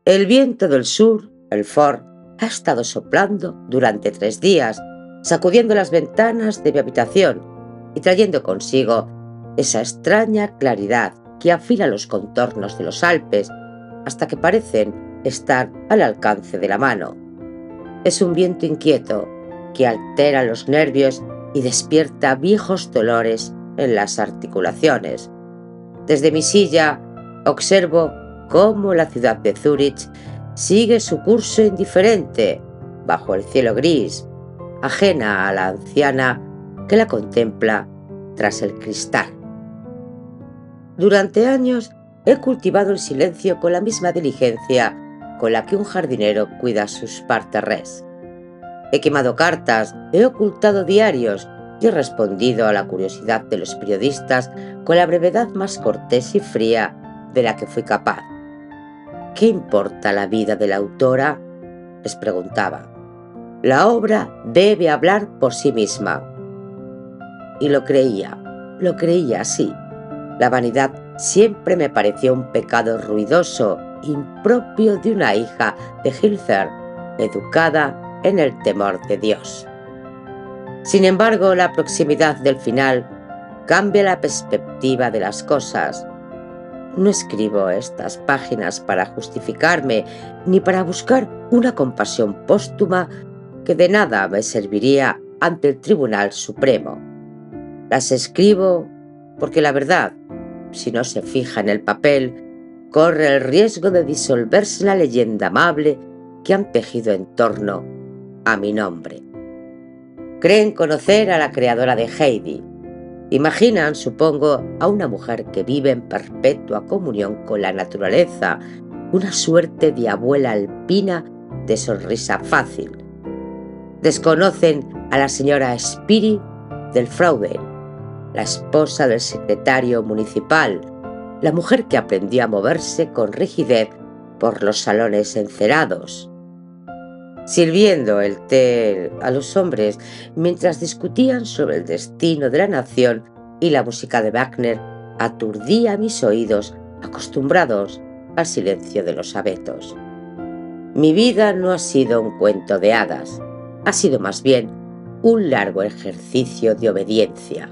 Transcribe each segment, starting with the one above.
El viento del sur, el Ford, ha estado soplando durante 3 días, sacudiendo las ventanas de mi habitación y trayendo consigo esa extraña claridad que afila los contornos de los Alpes hasta que parecen estar al alcance de la mano. Es un viento inquieto que altera los nervios y despierta viejos dolores en las articulaciones. Desde mi silla observo cómo la ciudad de Zúrich sigue su curso indiferente bajo el cielo gris, ajena a la anciana que la contempla tras el cristal. Durante años he cultivado el silencio con la misma diligencia con la que un jardinero cuida sus parterres. He quemado cartas, he ocultado diarios y he respondido a la curiosidad de los periodistas con la brevedad más cortés y fría de la que fui capaz. ¿Qué importa la vida de la autora?, les preguntaba. La obra debe hablar por sí misma. Y lo creía así. La vanidad siempre me pareció un pecado ruidoso, impropio de una hija de Hilfer, educada en el temor de Dios. Sin embargo, la proximidad del final cambia la perspectiva de las cosas. No escribo estas páginas para justificarme ni para buscar una compasión póstuma que de nada me serviría ante el Tribunal Supremo. Las escribo porque la verdad, si no se fija en el papel, corre el riesgo de disolverse la leyenda amable que han tejido en torno a mi nombre. Creen conocer a la creadora de Heidi. Imaginan, supongo, a una mujer que vive en perpetua comunión con la naturaleza, una suerte de abuela alpina de sonrisa fácil. Desconocen a la señora Spiri del Frauden, la esposa del secretario municipal, la mujer que aprendió a moverse con rigidez por los salones encerados, sirviendo el té a los hombres mientras discutían sobre el destino de la nación, y la música de Wagner aturdía mis oídos acostumbrados al silencio de los abetos. Mi vida no ha sido un cuento de hadas, ha sido más bien un largo ejercicio de obediencia.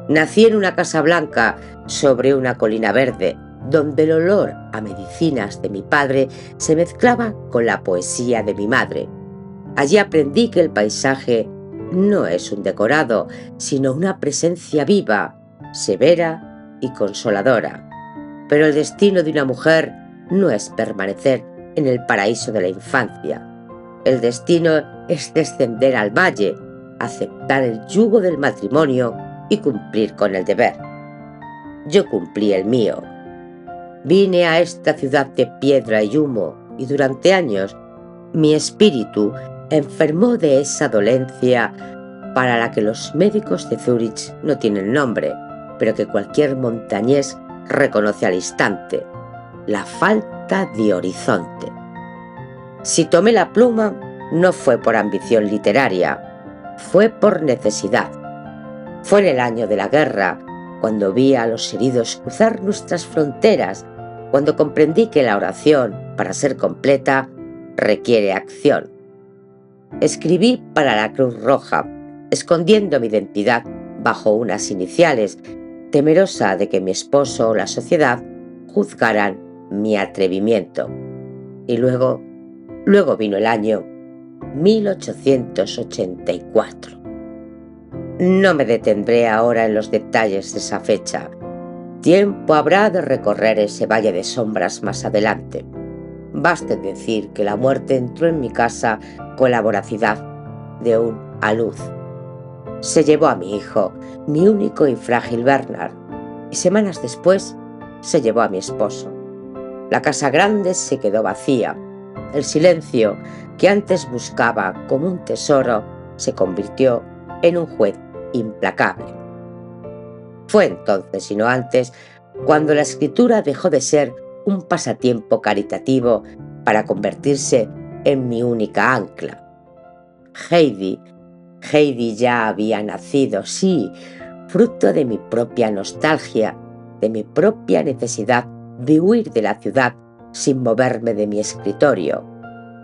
Nací en una casa blanca sobre una colina verde, donde el olor a medicinas de mi padre se mezclaba con la poesía de mi madre. Allí aprendí que el paisaje no es un decorado, sino una presencia viva, severa y consoladora. Pero el destino de una mujer no es permanecer en el paraíso de la infancia. El destino es descender al valle, aceptar el yugo del matrimonio y cumplir con el deber. Yo cumplí el mío. Vine a esta ciudad de piedra y humo, y durante años mi espíritu enfermó de esa dolencia para la que los médicos de Zúrich no tienen nombre, pero que cualquier montañés reconoce al instante: la falta de horizonte. Si tomé la pluma, no fue por ambición literaria, fue por necesidad. Fue en el año de la guerra, cuando vi a los heridos cruzar nuestras fronteras, cuando comprendí que la oración, para ser completa, requiere acción. Escribí para la Cruz Roja, escondiendo mi identidad bajo unas iniciales, temerosa de que mi esposo o la sociedad juzgaran mi atrevimiento. Y luego vino el año 1884. No me detendré ahora en los detalles de esa fecha. Tiempo habrá de recorrer ese valle de sombras más adelante. Baste decir que la muerte entró en mi casa con la voracidad de un alud. Se llevó a mi hijo, mi único y frágil Bernard, y semanas después se llevó a mi esposo. La casa grande se quedó vacía. El silencio que antes buscaba como un tesoro se convirtió en un juez implacable. Fue entonces, y no antes, cuando la escritura dejó de ser un pasatiempo caritativo para convertirse en mi única ancla. Heidi ya había nacido, sí, fruto de mi propia nostalgia, de mi propia necesidad de huir de la ciudad sin moverme de mi escritorio,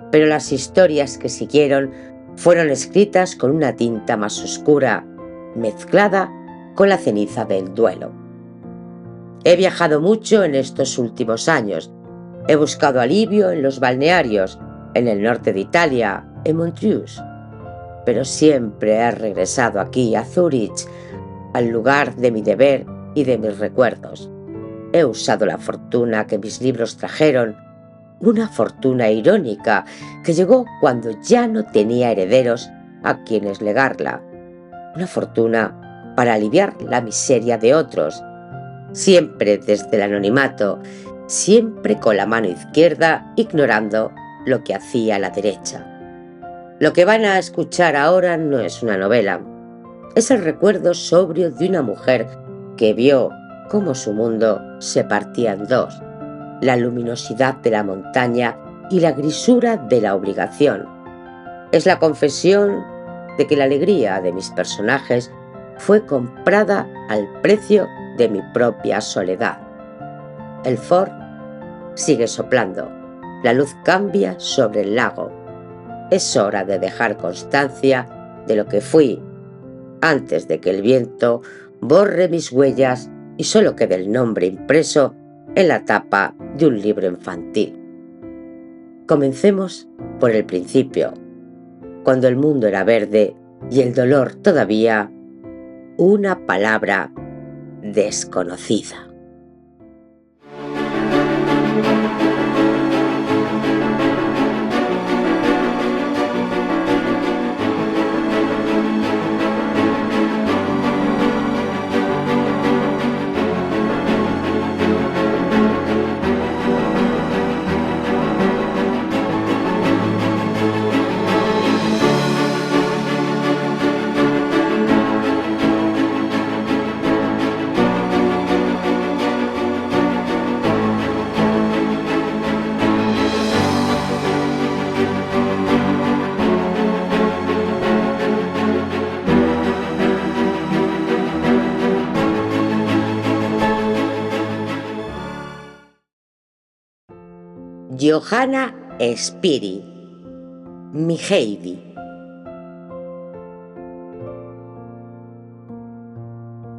pero las historias que siguieron fueron escritas con una tinta más oscura, mezclada con la ceniza del duelo. He viajado mucho en estos últimos años. He buscado alivio en los balnearios, en el norte de Italia, en Montreux, pero siempre he regresado aquí, a Zúrich, al lugar de mi deber y de mis recuerdos. He usado la fortuna que mis libros trajeron, una fortuna irónica que llegó cuando ya no tenía herederos a quienes legarla, una fortuna para aliviar la miseria de otros, siempre desde el anonimato, siempre con la mano izquierda ignorando lo que hacía la derecha. Lo que van a escuchar ahora no es una novela, es el recuerdo sobrio de una mujer que vio cómo su mundo se partía en dos, la luminosidad de la montaña y la grisura de la obligación. Es la confesión de que la alegría de mis personajes fue comprada al precio de mi propia soledad. El Ford sigue soplando, la luz cambia sobre el lago. Es hora de dejar constancia de lo que fui, antes de que el viento borre mis huellas y solo quede el nombre impreso en la tapa de un libro infantil. Comencemos por el principio, cuando el mundo era verde y el dolor todavía una palabra desconocida. Johanna Spiri, mi Heidi.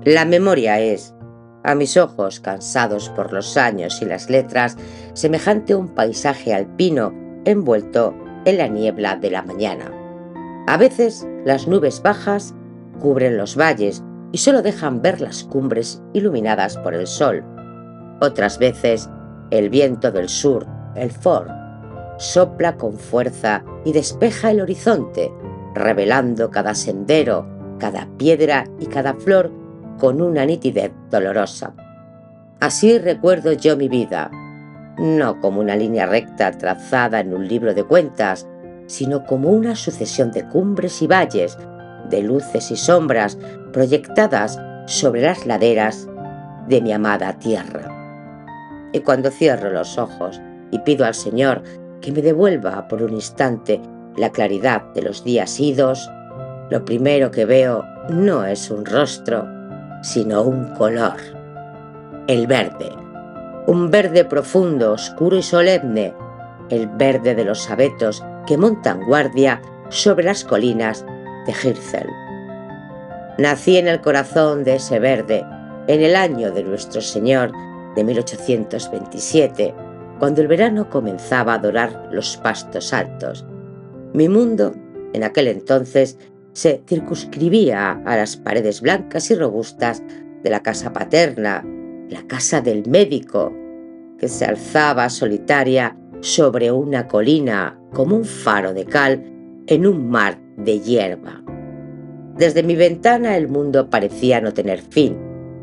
La memoria es, a mis ojos cansados por los años y las letras, semejante a un paisaje alpino envuelto en la niebla de la mañana. A veces las nubes bajas cubren los valles y solo dejan ver las cumbres iluminadas por el sol. Otras veces el viento del sur, el Ford, sopla con fuerza y despeja el horizonte, revelando cada sendero, cada piedra y cada flor con una nitidez dolorosa. Así recuerdo yo mi vida, no como una línea recta trazada en un libro de cuentas, sino como una sucesión de cumbres y valles, de luces y sombras proyectadas sobre las laderas de mi amada tierra. Y cuando cierro los ojos y pido al Señor que me devuelva por un instante la claridad de los días idos, lo primero que veo no es un rostro, sino un color. El verde. Un verde profundo, oscuro y solemne. El verde de los abetos que montan guardia sobre las colinas de Hirzel. Nací en el corazón de ese verde, en el año de nuestro Señor de 1827, cuando el verano comenzaba a dorar los pastos altos. Mi mundo, en aquel entonces, se circunscribía a las paredes blancas y robustas de la casa paterna, la casa del médico, que se alzaba solitaria sobre una colina como un faro de cal en un mar de hierba. Desde mi ventana el mundo parecía no tener fin,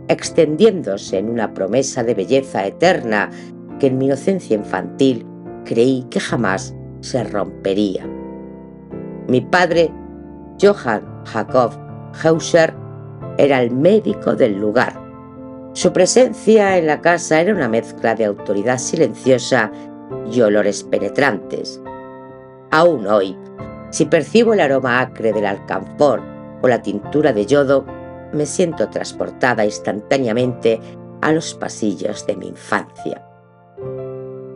extendiéndose en una promesa de belleza eterna que en mi inocencia infantil creí que jamás se rompería. Mi padre, Johann Jakob Hauser, era el médico del lugar. Su presencia en la casa era una mezcla de autoridad silenciosa y olores penetrantes. Aún hoy, si percibo el aroma acre del alcanfor o la tintura de yodo, me siento transportada instantáneamente a los pasillos de mi infancia.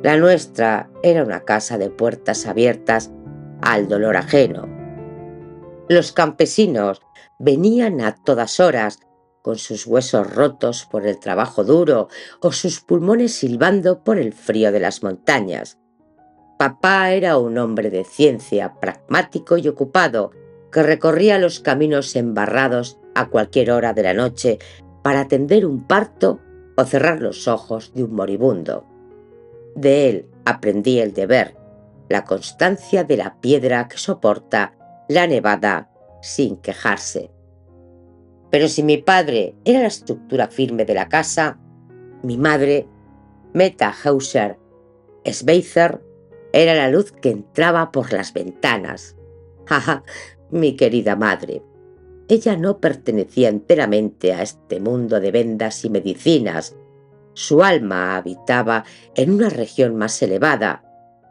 La nuestra era una casa de puertas abiertas al dolor ajeno. Los campesinos venían a todas horas, con sus huesos rotos por el trabajo duro o sus pulmones silbando por el frío de las montañas. Papá era un hombre de ciencia, pragmático y ocupado, que recorría los caminos embarrados a cualquier hora de la noche para atender un parto o cerrar los ojos de un moribundo. De él aprendí el deber, la constancia de la piedra que soporta la nevada sin quejarse. Pero si mi padre era la estructura firme de la casa, mi madre, Meta Hauser Schweitzer, era la luz que entraba por las ventanas. ¡Ja! Mi querida madre. Ella no pertenecía enteramente a este mundo de vendas y medicinas. Su alma habitaba en una región más elevada,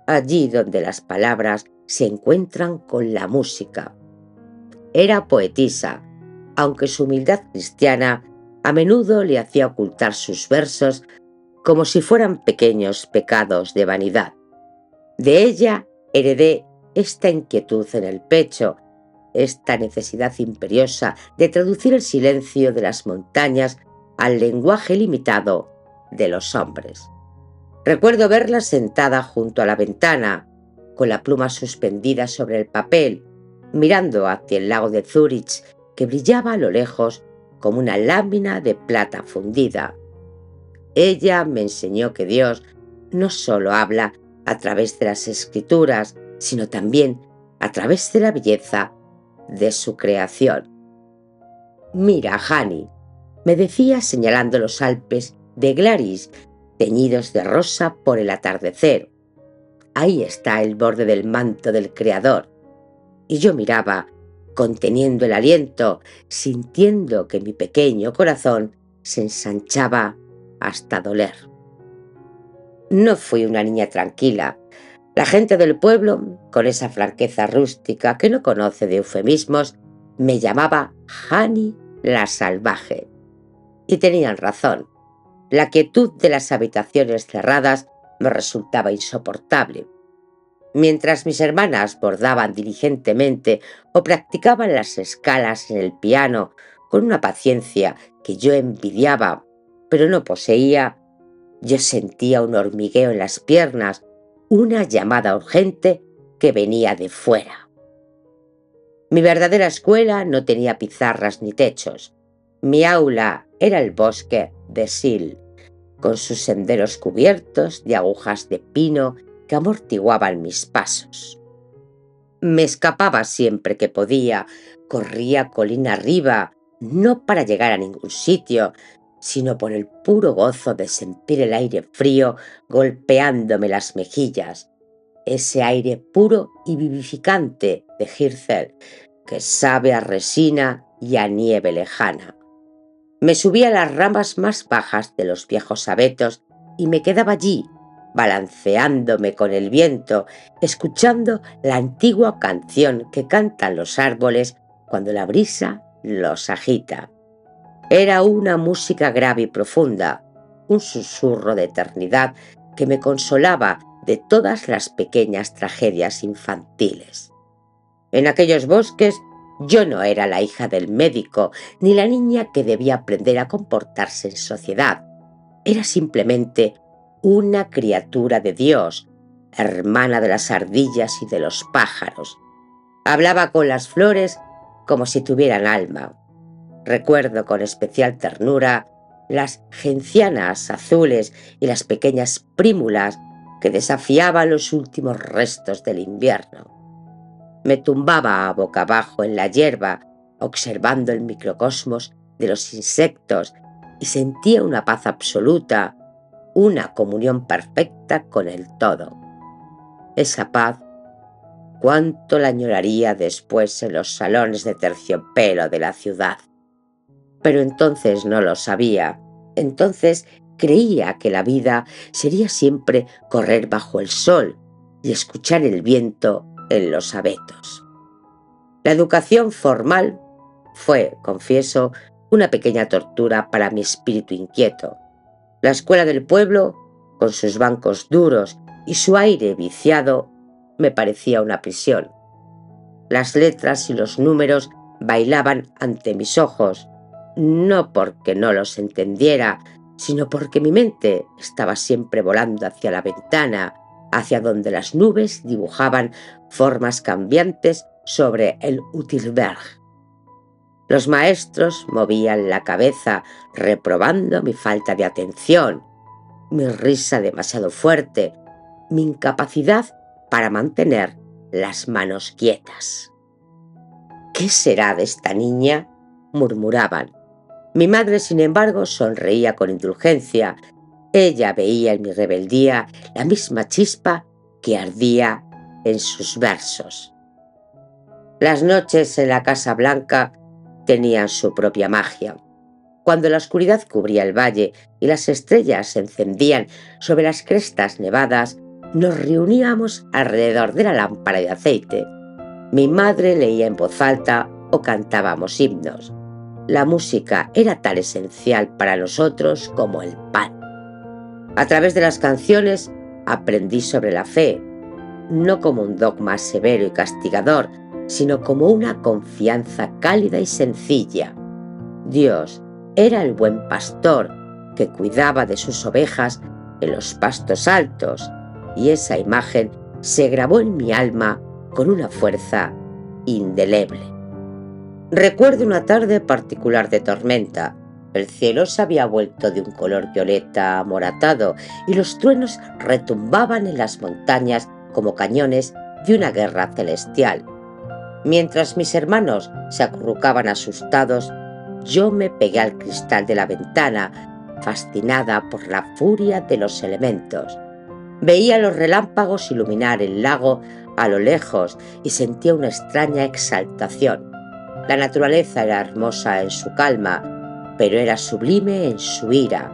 allí donde las palabras se encuentran con la música. Era poetisa, aunque su humildad cristiana a menudo le hacía ocultar sus versos como si fueran pequeños pecados de vanidad. De ella heredé esta inquietud en el pecho, esta necesidad imperiosa de traducir el silencio de las montañas al lenguaje limitado de los hombres. Recuerdo verla sentada junto a la ventana, con la pluma suspendida sobre el papel, mirando hacia el lago de Zúrich, que brillaba a lo lejos como una lámina de plata fundida. Ella me enseñó que Dios no solo habla a través de las escrituras, sino también a través de la belleza de su creación. Mira, Hani, me decía señalando los Alpes de Glaris, teñidos de rosa por el atardecer. Ahí está el borde del manto del Creador. Y yo miraba, conteniendo el aliento, sintiendo que mi pequeño corazón se ensanchaba hasta doler. No fui una niña tranquila. La gente del pueblo, con esa franqueza rústica que no conoce de eufemismos, me llamaba Hani la salvaje. Y tenían razón. La quietud de las habitaciones cerradas me resultaba insoportable. Mientras mis hermanas bordaban diligentemente o practicaban las escalas en el piano con una paciencia que yo envidiaba, pero no poseía, yo sentía un hormigueo en las piernas, una llamada urgente que venía de fuera. Mi verdadera escuela no tenía pizarras ni techos. Mi aula era el bosque de Sil, con sus senderos cubiertos de agujas de pino que amortiguaban mis pasos. Me escapaba siempre que podía, corría colina arriba, no para llegar a ningún sitio, sino por el puro gozo de sentir el aire frío golpeándome las mejillas, ese aire puro y vivificante de Hirzel, que sabe a resina y a nieve lejana. Me subía a las ramas más bajas de los viejos abetos y me quedaba allí, balanceándome con el viento, escuchando la antigua canción que cantan los árboles cuando la brisa los agita. Era una música grave y profunda, un susurro de eternidad que me consolaba de todas las pequeñas tragedias infantiles. En aquellos bosques yo no era la hija del médico ni la niña que debía aprender a comportarse en sociedad. Era simplemente una criatura de Dios, hermana de las ardillas y de los pájaros. Hablaba con las flores como si tuvieran alma. Recuerdo con especial ternura las gencianas azules y las pequeñas prímulas que desafiaban los últimos restos del invierno. Me tumbaba a boca abajo en la hierba, observando el microcosmos de los insectos y sentía una paz absoluta, una comunión perfecta con el todo. Esa paz, cuánto la añoraría después en los salones de terciopelo de la ciudad. Pero entonces no lo sabía. Entonces creía que la vida sería siempre correr bajo el sol y escuchar el viento en los abetos. La educación formal fue, confieso, una pequeña tortura para mi espíritu inquieto. La escuela del pueblo, con sus bancos duros y su aire viciado me parecía una prisión. Las letras y los números bailaban ante mis ojos, no porque no los entendiera, sino porque mi mente estaba siempre volando hacia la ventana, hacia donde las nubes dibujaban formas cambiantes sobre el Utilberg. Los maestros movían la cabeza, reprobando mi falta de atención, mi risa demasiado fuerte, mi incapacidad para mantener las manos quietas. «¿Qué será de esta niña?», murmuraban. Mi madre, sin embargo, sonreía con indulgencia. Ella veía en mi rebeldía la misma chispa que ardía en sus versos. Las noches en la Casa Blanca tenían su propia magia. Cuando la oscuridad cubría el valle y las estrellas se encendían sobre las crestas nevadas, nos reuníamos alrededor de la lámpara de aceite. Mi madre leía en voz alta o cantábamos himnos. La música era tan esencial para nosotros como el pan. A través de las canciones aprendí sobre la fe, no como un dogma severo y castigador, sino como una confianza cálida y sencilla. Dios era el buen pastor que cuidaba de sus ovejas en los pastos altos, y esa imagen se grabó en mi alma con una fuerza indeleble. Recuerdo una tarde particular de tormenta. El cielo se había vuelto de un color violeta amoratado y los truenos retumbaban en las montañas como cañones de una guerra celestial. Mientras mis hermanos se acurrucaban asustados, yo me pegué al cristal de la ventana, fascinada por la furia de los elementos. Veía los relámpagos iluminar el lago a lo lejos y sentía una extraña exaltación. La naturaleza era hermosa en su calma, pero era sublime en su ira.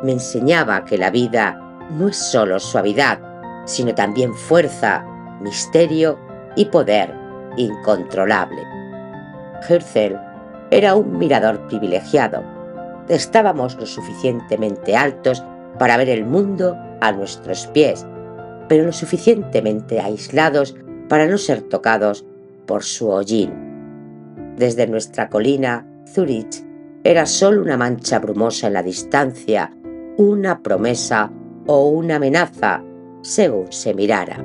Me enseñaba que la vida no es solo suavidad, sino también fuerza, misterio y poder incontrolable. Hirzel era un mirador privilegiado. Estábamos lo suficientemente altos para ver el mundo a nuestros pies, pero lo suficientemente aislados para no ser tocados por su hollín. Desde nuestra colina, Zurich era solo una mancha brumosa en la distancia, una promesa o una amenaza, según se mirara.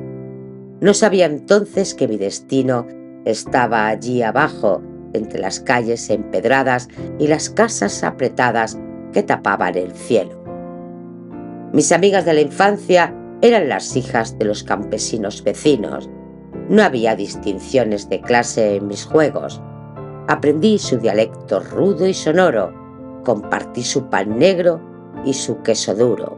No sabía entonces que mi destino estaba allí abajo, entre las calles empedradas y las casas apretadas que tapaban el cielo. Mis amigas de la infancia eran las hijas de los campesinos vecinos. No había distinciones de clase en mis juegos. Aprendí su dialecto rudo y sonoro, compartí su pan negro y su queso duro.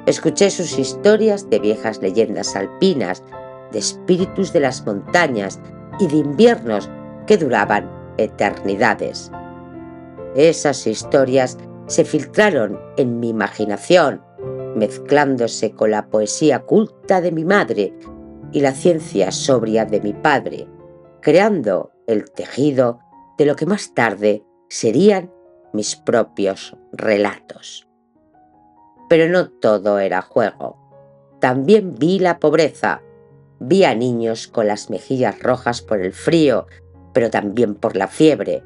Escuché sus historias de viejas leyendas alpinas, de espíritus de las montañas y de inviernos que duraban eternidades. Esas historias se filtraron en mi imaginación, mezclándose con la poesía culta de mi madre y la ciencia sobria de mi padre, creando el tejido de lo que más tarde serían mis propios relatos. Pero no todo era juego. También vi la pobreza. Vi a niños con las mejillas rojas por el frío, pero también por la fiebre.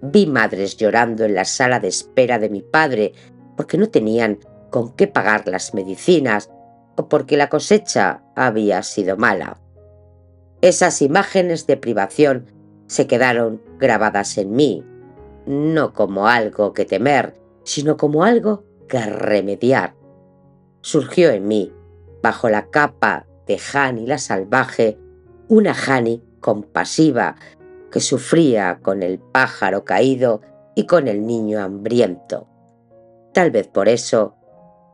Vi madres llorando en la sala de espera de mi padre porque no tenían con qué pagar las medicinas o porque la cosecha había sido mala. Esas imágenes de privación se quedaron grabadas en mí, no como algo que temer, sino como algo que remediar. Surgió en mí, bajo la capa de Hani la salvaje, una Hani compasiva que sufría con el pájaro caído y con el niño hambriento. Tal vez por eso,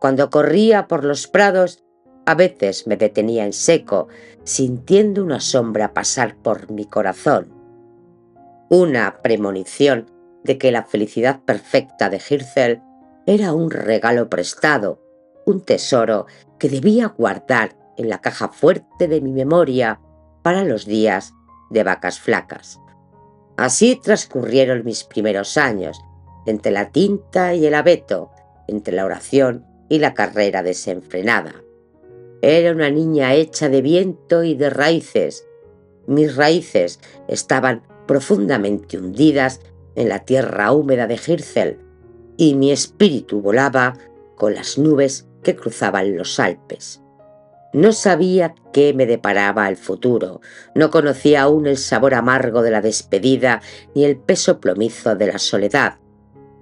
cuando corría por los prados, a veces me detenía en seco, sintiendo una sombra pasar por mi corazón. Una premonición de que la felicidad perfecta de Hirzel era un regalo prestado, un tesoro que debía guardar en la caja fuerte de mi memoria para los días de vacas flacas. Así transcurrieron mis primeros años, entre la tinta y el abeto, entre la oración y la carrera desenfrenada. Era una niña hecha de viento y de raíces. Mis raíces estaban profundamente hundidas en la tierra húmeda de Hirzel y mi espíritu volaba con las nubes que cruzaban los Alpes. No sabía qué me deparaba el futuro, no conocía aún el sabor amargo de la despedida ni el peso plomizo de la soledad.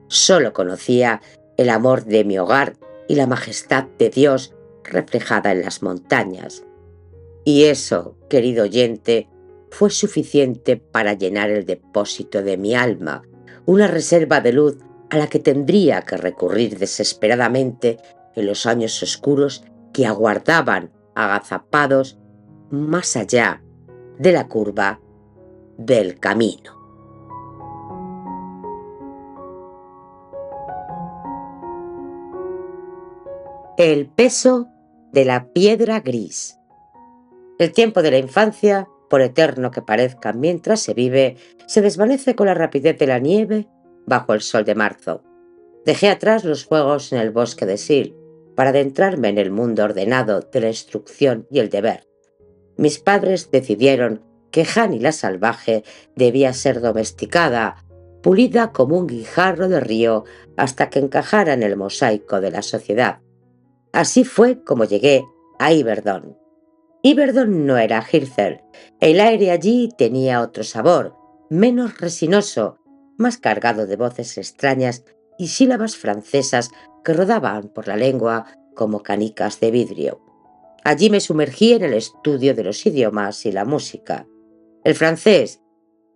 Solo conocía el amor de mi hogar y la majestad de Dios reflejada en las montañas. Y eso, querido oyente, fue suficiente para llenar el depósito de mi alma, una reserva de luz a la que tendría que recurrir desesperadamente en los años oscuros que aguardaban agazapados más allá de la curva del camino. El peso de la piedra gris. El tiempo de la infancia, por eterno que parezca mientras se vive, se desvanece con la rapidez de la nieve bajo el sol de marzo. Dejé atrás los juegos en el bosque de Sil para adentrarme en el mundo ordenado de la instrucción y el deber. Mis padres decidieron que Hani la salvaje debía ser domesticada, pulida como un guijarro de río hasta que encajara en el mosaico de la sociedad. Así fue como llegué a Yverdon. Yverdon no era Hirzel. El aire allí tenía otro sabor, menos resinoso, más cargado de voces extrañas y sílabas francesas que rodaban por la lengua como canicas de vidrio. Allí me sumergí en el estudio de los idiomas y la música. El francés,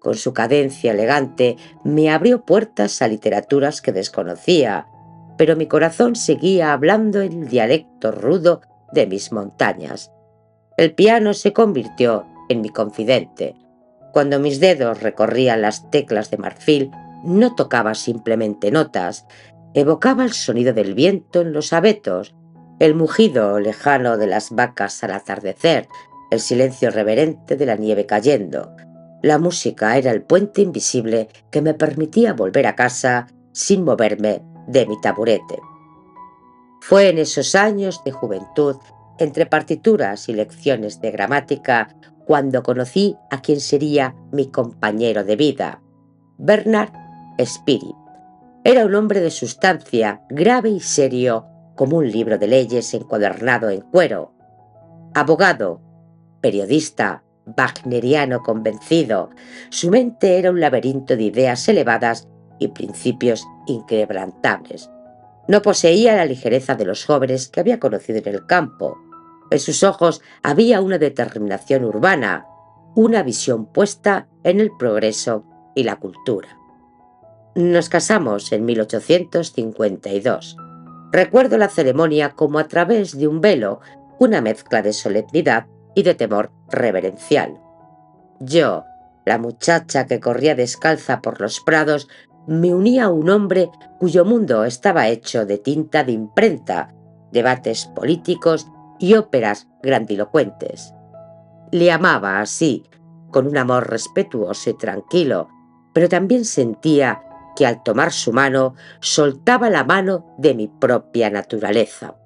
con su cadencia elegante, me abrió puertas a literaturas que desconocía, pero mi corazón seguía hablando el dialecto rudo de mis montañas. El piano se convirtió en mi confidente. Cuando mis dedos recorrían las teclas de marfil, no tocaba simplemente notas, evocaba el sonido del viento en los abetos, el mugido lejano de las vacas al atardecer, el silencio reverente de la nieve cayendo. La música era el puente invisible que me permitía volver a casa sin moverme de mi taburete. Fue en esos años de juventud, entre partituras y lecciones de gramática, cuando conocí a quien sería mi compañero de vida, Bernard Spiri. Era un hombre de sustancia, grave y serio, como un libro de leyes encuadernado en cuero. Abogado, periodista, wagneriano convencido, su mente era un laberinto de ideas elevadas y principios inquebrantables. No poseía la ligereza de los jóvenes que había conocido en el campo. En sus ojos había una determinación urbana, una visión puesta en el progreso y la cultura. Nos casamos en 1852. Recuerdo la ceremonia como a través de un velo, una mezcla de solemnidad y de temor reverencial. Yo, la muchacha que corría descalza por los prados, me unía a un hombre cuyo mundo estaba hecho de tinta de imprenta, debates políticos y óperas grandilocuentes. Le amaba así, con un amor respetuoso y tranquilo, pero también sentía que al tomar su mano soltaba la mano de mi propia naturaleza.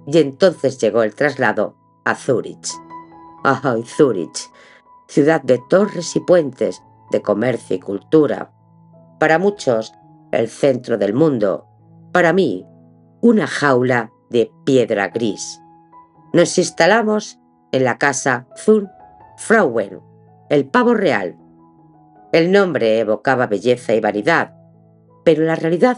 Y entonces llegó el traslado a Zúrich. ¡Ay, Zúrich! Ciudad de torres y puentes, de comercio y cultura. Para muchos, el centro del mundo. Para mí, una jaula de piedra gris. Nos instalamos en la casa Zum Frauen, el pavo real. El nombre evocaba belleza y vanidad, pero la realidad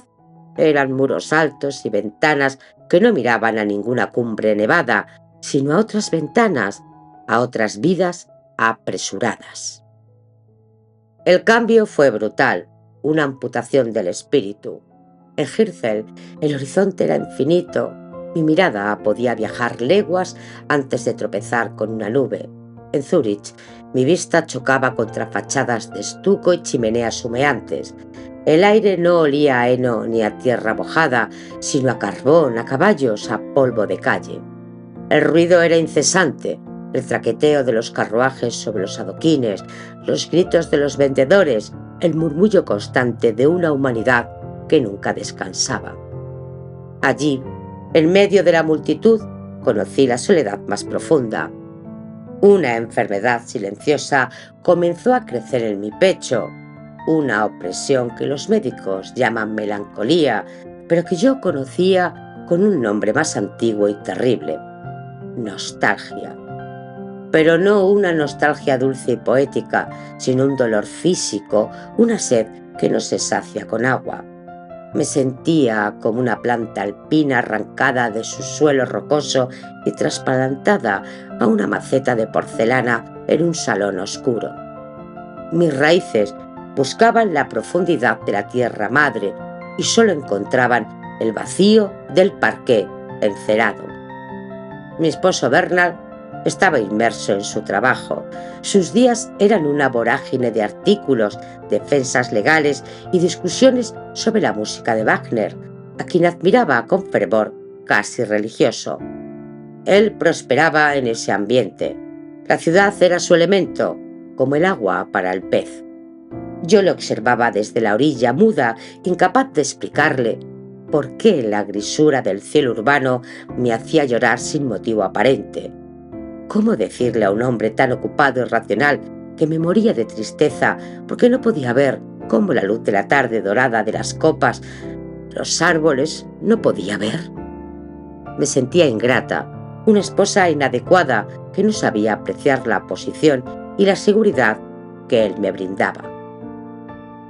eran muros altos y ventanas que no miraban a ninguna cumbre nevada, sino a otras ventanas, a otras vidas apresuradas. El cambio fue brutal, una amputación del espíritu. En Hirzel el horizonte era infinito, mi mirada podía viajar leguas antes de tropezar con una nube. En Zúrich mi vista chocaba contra fachadas de estuco y chimeneas humeantes. El aire no olía a heno ni a tierra mojada, sino a carbón, a caballos, a polvo de calle. El ruido era incesante, el traqueteo de los carruajes sobre los adoquines, los gritos de los vendedores, el murmullo constante de una humanidad que nunca descansaba. Allí, en medio de la multitud, conocí la soledad más profunda. Una enfermedad silenciosa comenzó a crecer en mi pecho, una opresión que los médicos llaman melancolía, pero que yo conocía con un nombre más antiguo y terrible: nostalgia. Pero no una nostalgia dulce y poética, sino un dolor físico, una sed que no se sacia con agua. Me sentía como una planta alpina arrancada de su suelo rocoso y trasplantada a una maceta de porcelana en un salón oscuro. Mis raíces buscaban la profundidad de la tierra madre y solo encontraban el vacío del parqué encerado. Mi esposo Bernard estaba inmerso en su trabajo. Sus días eran una vorágine de artículos, defensas legales y discusiones sobre la música de Wagner, a quien admiraba con fervor casi religioso. Él prosperaba en ese ambiente. La ciudad era su elemento, como el agua para el pez. Yo le observaba desde la orilla, muda, incapaz de explicarle por qué la grisura del cielo urbano me hacía llorar sin motivo aparente. ¿Cómo decirle a un hombre tan ocupado y racional que me moría de tristeza porque no podía ver cómo la luz de la tarde dorada de las copas, los árboles, no podía ver? Me sentía ingrata, una esposa inadecuada que no sabía apreciar la posición y la seguridad que él me brindaba.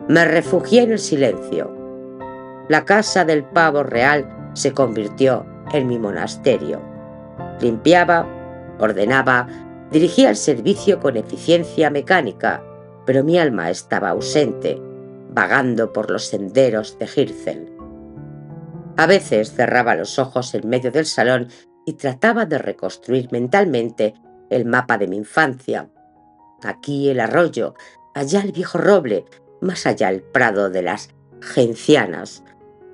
Me refugié en el silencio. La casa del pavo real se convirtió en mi monasterio. Limpiaba, ordenaba, dirigía el servicio con eficiencia mecánica, pero mi alma estaba ausente, vagando por los senderos de Hirzel. A veces cerraba los ojos en medio del salón y trataba de reconstruir mentalmente el mapa de mi infancia. Aquí el arroyo, allá el viejo roble, más allá el prado de las gencianas.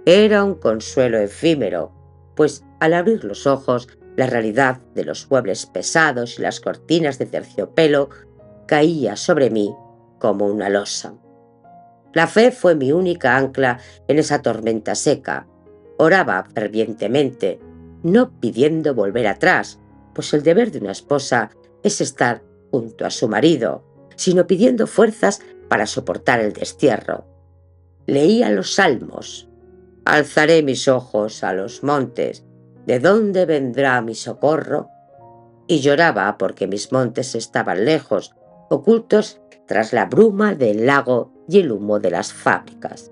Era un consuelo efímero, pues al abrir los ojos, la realidad de los muebles pesados y las cortinas de terciopelo caía sobre mí como una losa. La fe fue mi única ancla en esa tormenta seca. Oraba fervientemente, no pidiendo volver atrás, pues el deber de una esposa es estar junto a su marido, sino pidiendo fuerzas para soportar el destierro. Leía los salmos. Alzaré mis ojos a los montes. ¿De dónde vendrá mi socorro? Y lloraba porque mis montes estaban lejos, ocultos tras la bruma del lago y el humo de las fábricas.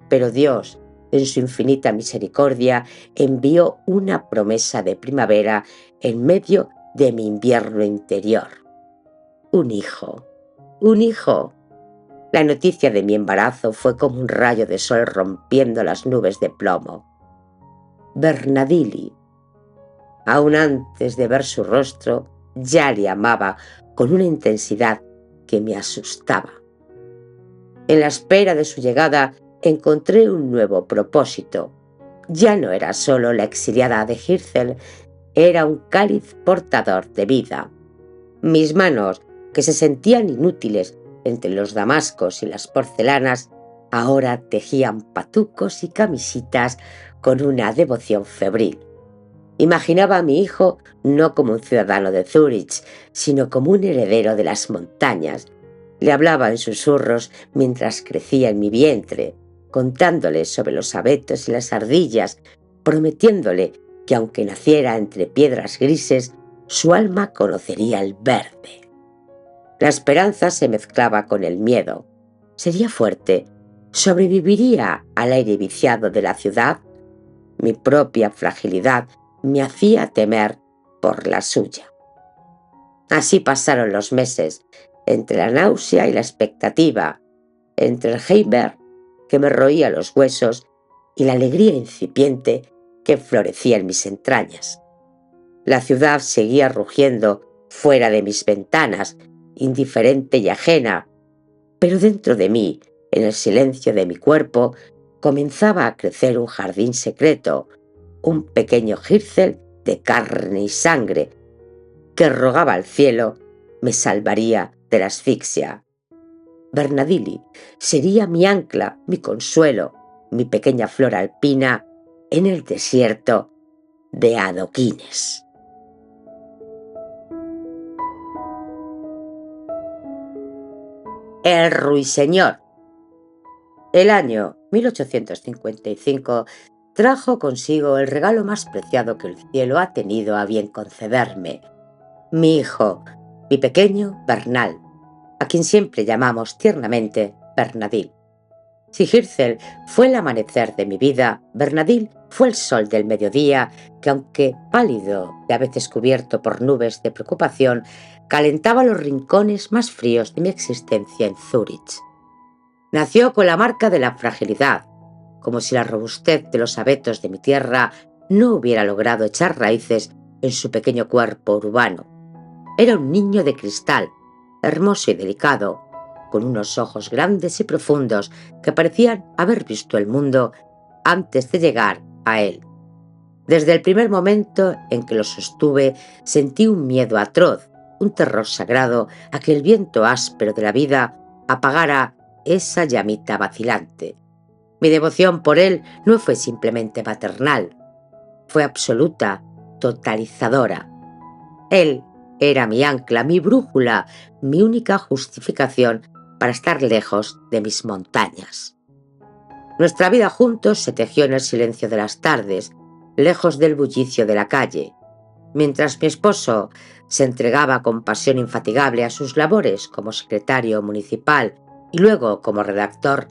Pero Dios, en su infinita misericordia, envió una promesa de primavera en medio de mi invierno interior. Un hijo. Un hijo. La noticia de mi embarazo fue como un rayo de sol rompiendo las nubes de plomo. Bernadilli. Aún antes de ver su rostro, ya le amaba con una intensidad que me asustaba. En la espera de su llegada encontré un nuevo propósito. Ya no era solo la exiliada de Hirzel, era un cáliz portador de vida. Mis manos, que se sentían inútiles entre los damascos y las porcelanas, ahora tejían patucos y camisitas con una devoción febril. Imaginaba a mi hijo no como un ciudadano de Zúrich, sino como un heredero de las montañas. Le hablaba en susurros mientras crecía en mi vientre, contándole sobre los abetos y las ardillas, prometiéndole que aunque naciera entre piedras grises, su alma conocería el verde. La esperanza se mezclaba con el miedo. ¿Sería fuerte? ¿Sobreviviría al aire viciado de la ciudad? Mi propia fragilidad me hacía temer por la suya. Así pasaron los meses, entre la náusea y la expectativa, entre el Heimbert, que me roía los huesos, y la alegría incipiente que florecía en mis entrañas. La ciudad seguía rugiendo fuera de mis ventanas, indiferente y ajena, pero dentro de mí, en el silencio de mi cuerpo, comenzaba a crecer un jardín secreto, un pequeño Hirzel de carne y sangre, que rogaba al cielo me salvaría de la asfixia. Bernadilli sería mi ancla, mi consuelo, mi pequeña flor alpina en el desierto de adoquines. El ruiseñor. El año 1855 trajo consigo el regalo más preciado que el cielo ha tenido a bien concederme. Mi hijo, mi pequeño Bernal, a quien siempre llamamos tiernamente Bernadil. Si Hirzel fue el amanecer de mi vida, Bernadil fue el sol del mediodía que, aunque pálido y a veces cubierto por nubes de preocupación, calentaba los rincones más fríos de mi existencia en Zúrich. Nació con la marca de la fragilidad, como si la robustez de los abetos de mi tierra no hubiera logrado echar raíces en su pequeño cuerpo urbano. Era un niño de cristal, hermoso y delicado, con unos ojos grandes y profundos que parecían haber visto el mundo antes de llegar a él. Desde el primer momento en que lo sostuve, sentí un miedo atroz, un terror sagrado a que el viento áspero de la vida apagara esa llamita vacilante. Mi devoción por él no fue simplemente maternal, fue absoluta, totalizadora. Él era mi ancla, mi brújula, mi única justificación para estar lejos de mis montañas. Nuestra vida juntos se tejió en el silencio de las tardes, lejos del bullicio de la calle. Mientras mi esposo se entregaba con pasión infatigable a sus labores como secretario municipal y luego como redactor,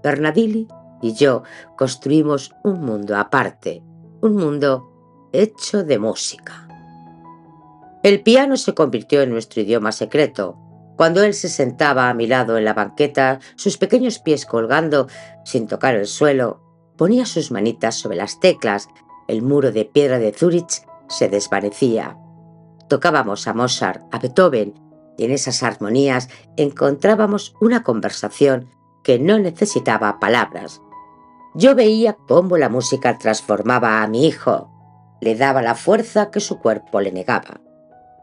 Bernadili y yo construimos un mundo aparte, un mundo hecho de música. El piano se convirtió en nuestro idioma secreto. Cuando él se sentaba a mi lado en la banqueta, sus pequeños pies colgando sin tocar el suelo, ponía sus manitas sobre las teclas, el muro de piedra de Zúrich se desvanecía. Tocábamos a Mozart, a Beethoven, y en esas armonías encontrábamos una conversación que no necesitaba palabras. Yo veía cómo la música transformaba a mi hijo, le daba la fuerza que su cuerpo le negaba.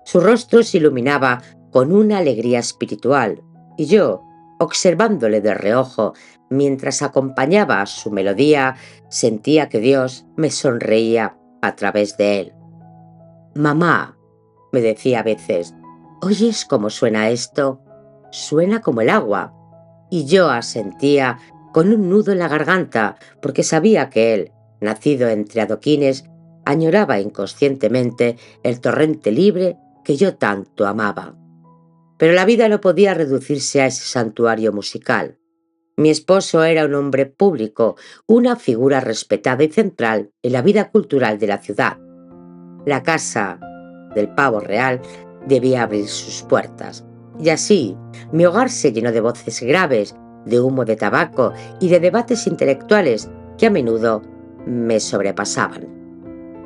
Su rostro se iluminaba con una alegría espiritual, y yo, observándole de reojo mientras acompañaba su melodía, sentía que Dios me sonreía a través de él. «Mamá», me decía a veces, «¿oyes cómo suena esto? Suena como el agua». Y yo asentía con un nudo en la garganta, porque sabía que él, nacido entre adoquines, añoraba inconscientemente el torrente libre que yo tanto amaba. Pero la vida no podía reducirse a ese santuario musical. Mi esposo era un hombre público, una figura respetada y central en la vida cultural de la ciudad. La casa del pavo real debía abrir sus puertas. Y así, mi hogar se llenó de voces graves, de humo de tabaco y de debates intelectuales que a menudo me sobrepasaban.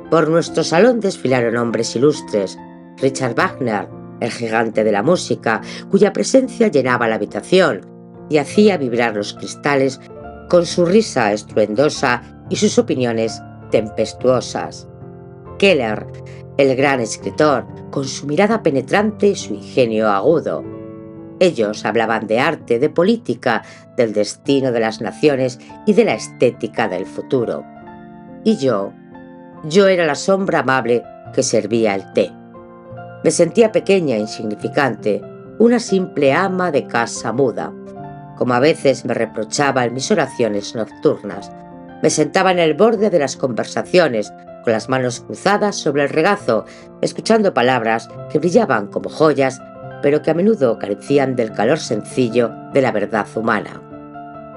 Por nuestro salón desfilaron hombres ilustres: Richard Wagner, el gigante de la música, cuya presencia llenaba la habitación y hacía vibrar los cristales con su risa estruendosa y sus opiniones tempestuosas. Keller, el gran escritor, con su mirada penetrante y su ingenio agudo. Ellos hablaban de arte, de política, del destino de las naciones y de la estética del futuro. Y yo era la sombra amable que servía el té. Me sentía pequeña e insignificante, una simple ama de casa muda, como a veces me reprochaba en mis oraciones nocturnas. Me sentaba en el borde de las conversaciones, con las manos cruzadas sobre el regazo, escuchando palabras que brillaban como joyas, pero que a menudo carecían del calor sencillo de la verdad humana.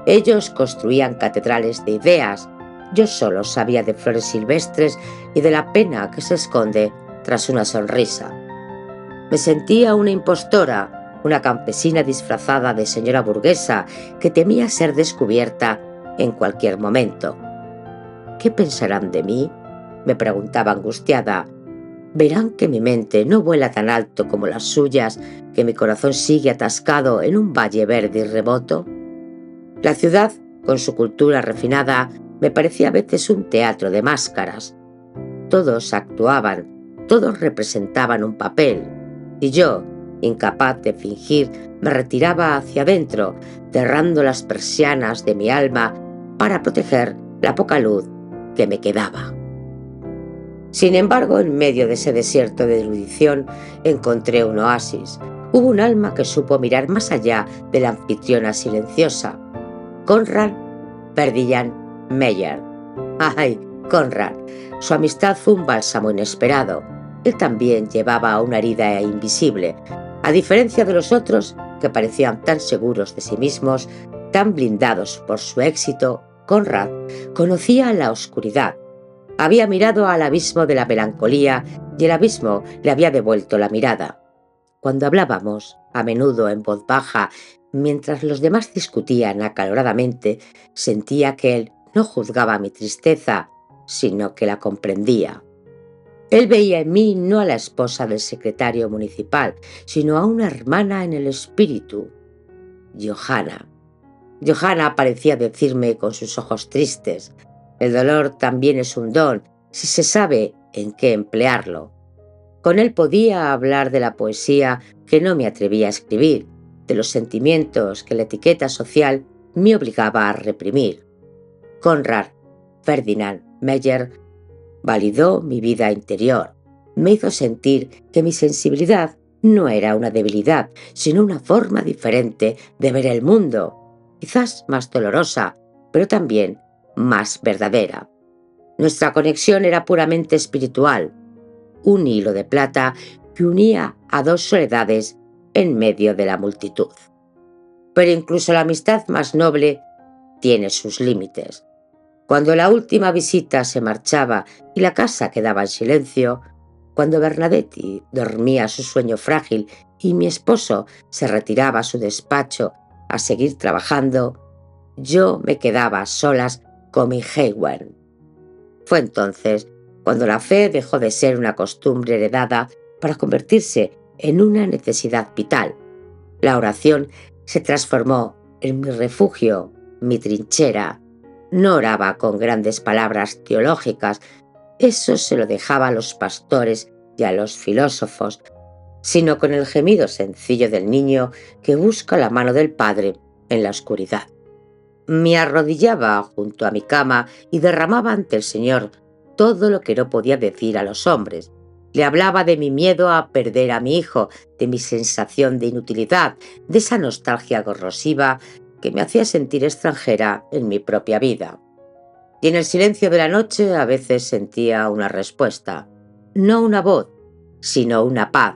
Ellos construían catedrales de ideas, yo solo sabía de flores silvestres y de la pena que se esconde tras una sonrisa. Me sentía una impostora, una campesina disfrazada de señora burguesa que temía ser descubierta en cualquier momento. ¿Qué pensarán de mí?, me preguntaba angustiada. ¿Verán que mi mente no vuela tan alto como las suyas, que mi corazón sigue atascado en un valle verde y remoto? La ciudad, con su cultura refinada, me parecía a veces un teatro de máscaras. Todos actuaban, todos representaban un papel, y yo, incapaz de fingir, me retiraba hacia adentro, cerrando las persianas de mi alma para proteger la poca luz que me quedaba. Sin embargo, en medio de ese desierto de erudición, encontré un oasis. Hubo un alma que supo mirar más allá de la anfitriona silenciosa. Conrad Ferdinand Meyer. ¡Ay, Conrad! Su amistad fue un bálsamo inesperado. Él también llevaba una herida invisible. A diferencia de los otros, que parecían tan seguros de sí mismos, tan blindados por su éxito, Conrad conocía la oscuridad. Había mirado al abismo de la melancolía y el abismo le había devuelto la mirada. Cuando hablábamos, a menudo en voz baja, mientras los demás discutían acaloradamente, sentía que él no juzgaba mi tristeza, sino que la comprendía. Él veía en mí no a la esposa del secretario municipal, sino a una hermana en el espíritu, Johanna. Johanna parecía decirme con sus ojos tristes: el dolor también es un don, si se sabe en qué emplearlo. Con él podía hablar de la poesía que no me atrevía a escribir, de los sentimientos que la etiqueta social me obligaba a reprimir. Conrad Ferdinand Meyer validó mi vida interior. Me hizo sentir que mi sensibilidad no era una debilidad, sino una forma diferente de ver el mundo, quizás más dolorosa, pero también más verdadera. Nuestra conexión era puramente espiritual, un hilo de plata que unía a dos soledades en medio de la multitud. Pero incluso la amistad más noble tiene sus límites. Cuando la última visita se marchaba y la casa quedaba en silencio, cuando Bernadetti dormía su sueño frágil y mi esposo se retiraba a su despacho a seguir trabajando, yo me quedaba a solas con mi Heiwen. Fue entonces cuando la fe dejó de ser una costumbre heredada para convertirse en una necesidad vital. La oración se transformó en mi refugio, mi trinchera. No oraba con grandes palabras teológicas, eso se lo dejaba a los pastores y a los filósofos, sino con el gemido sencillo del niño que busca la mano del padre en la oscuridad. Me arrodillaba junto a mi cama y derramaba ante el Señor todo lo que no podía decir a los hombres. Le hablaba de mi miedo a perder a mi hijo, de mi sensación de inutilidad, de esa nostalgia corrosiva que me hacía sentir extranjera en mi propia vida. Y en el silencio de la noche a veces sentía una respuesta, no una voz, sino una paz,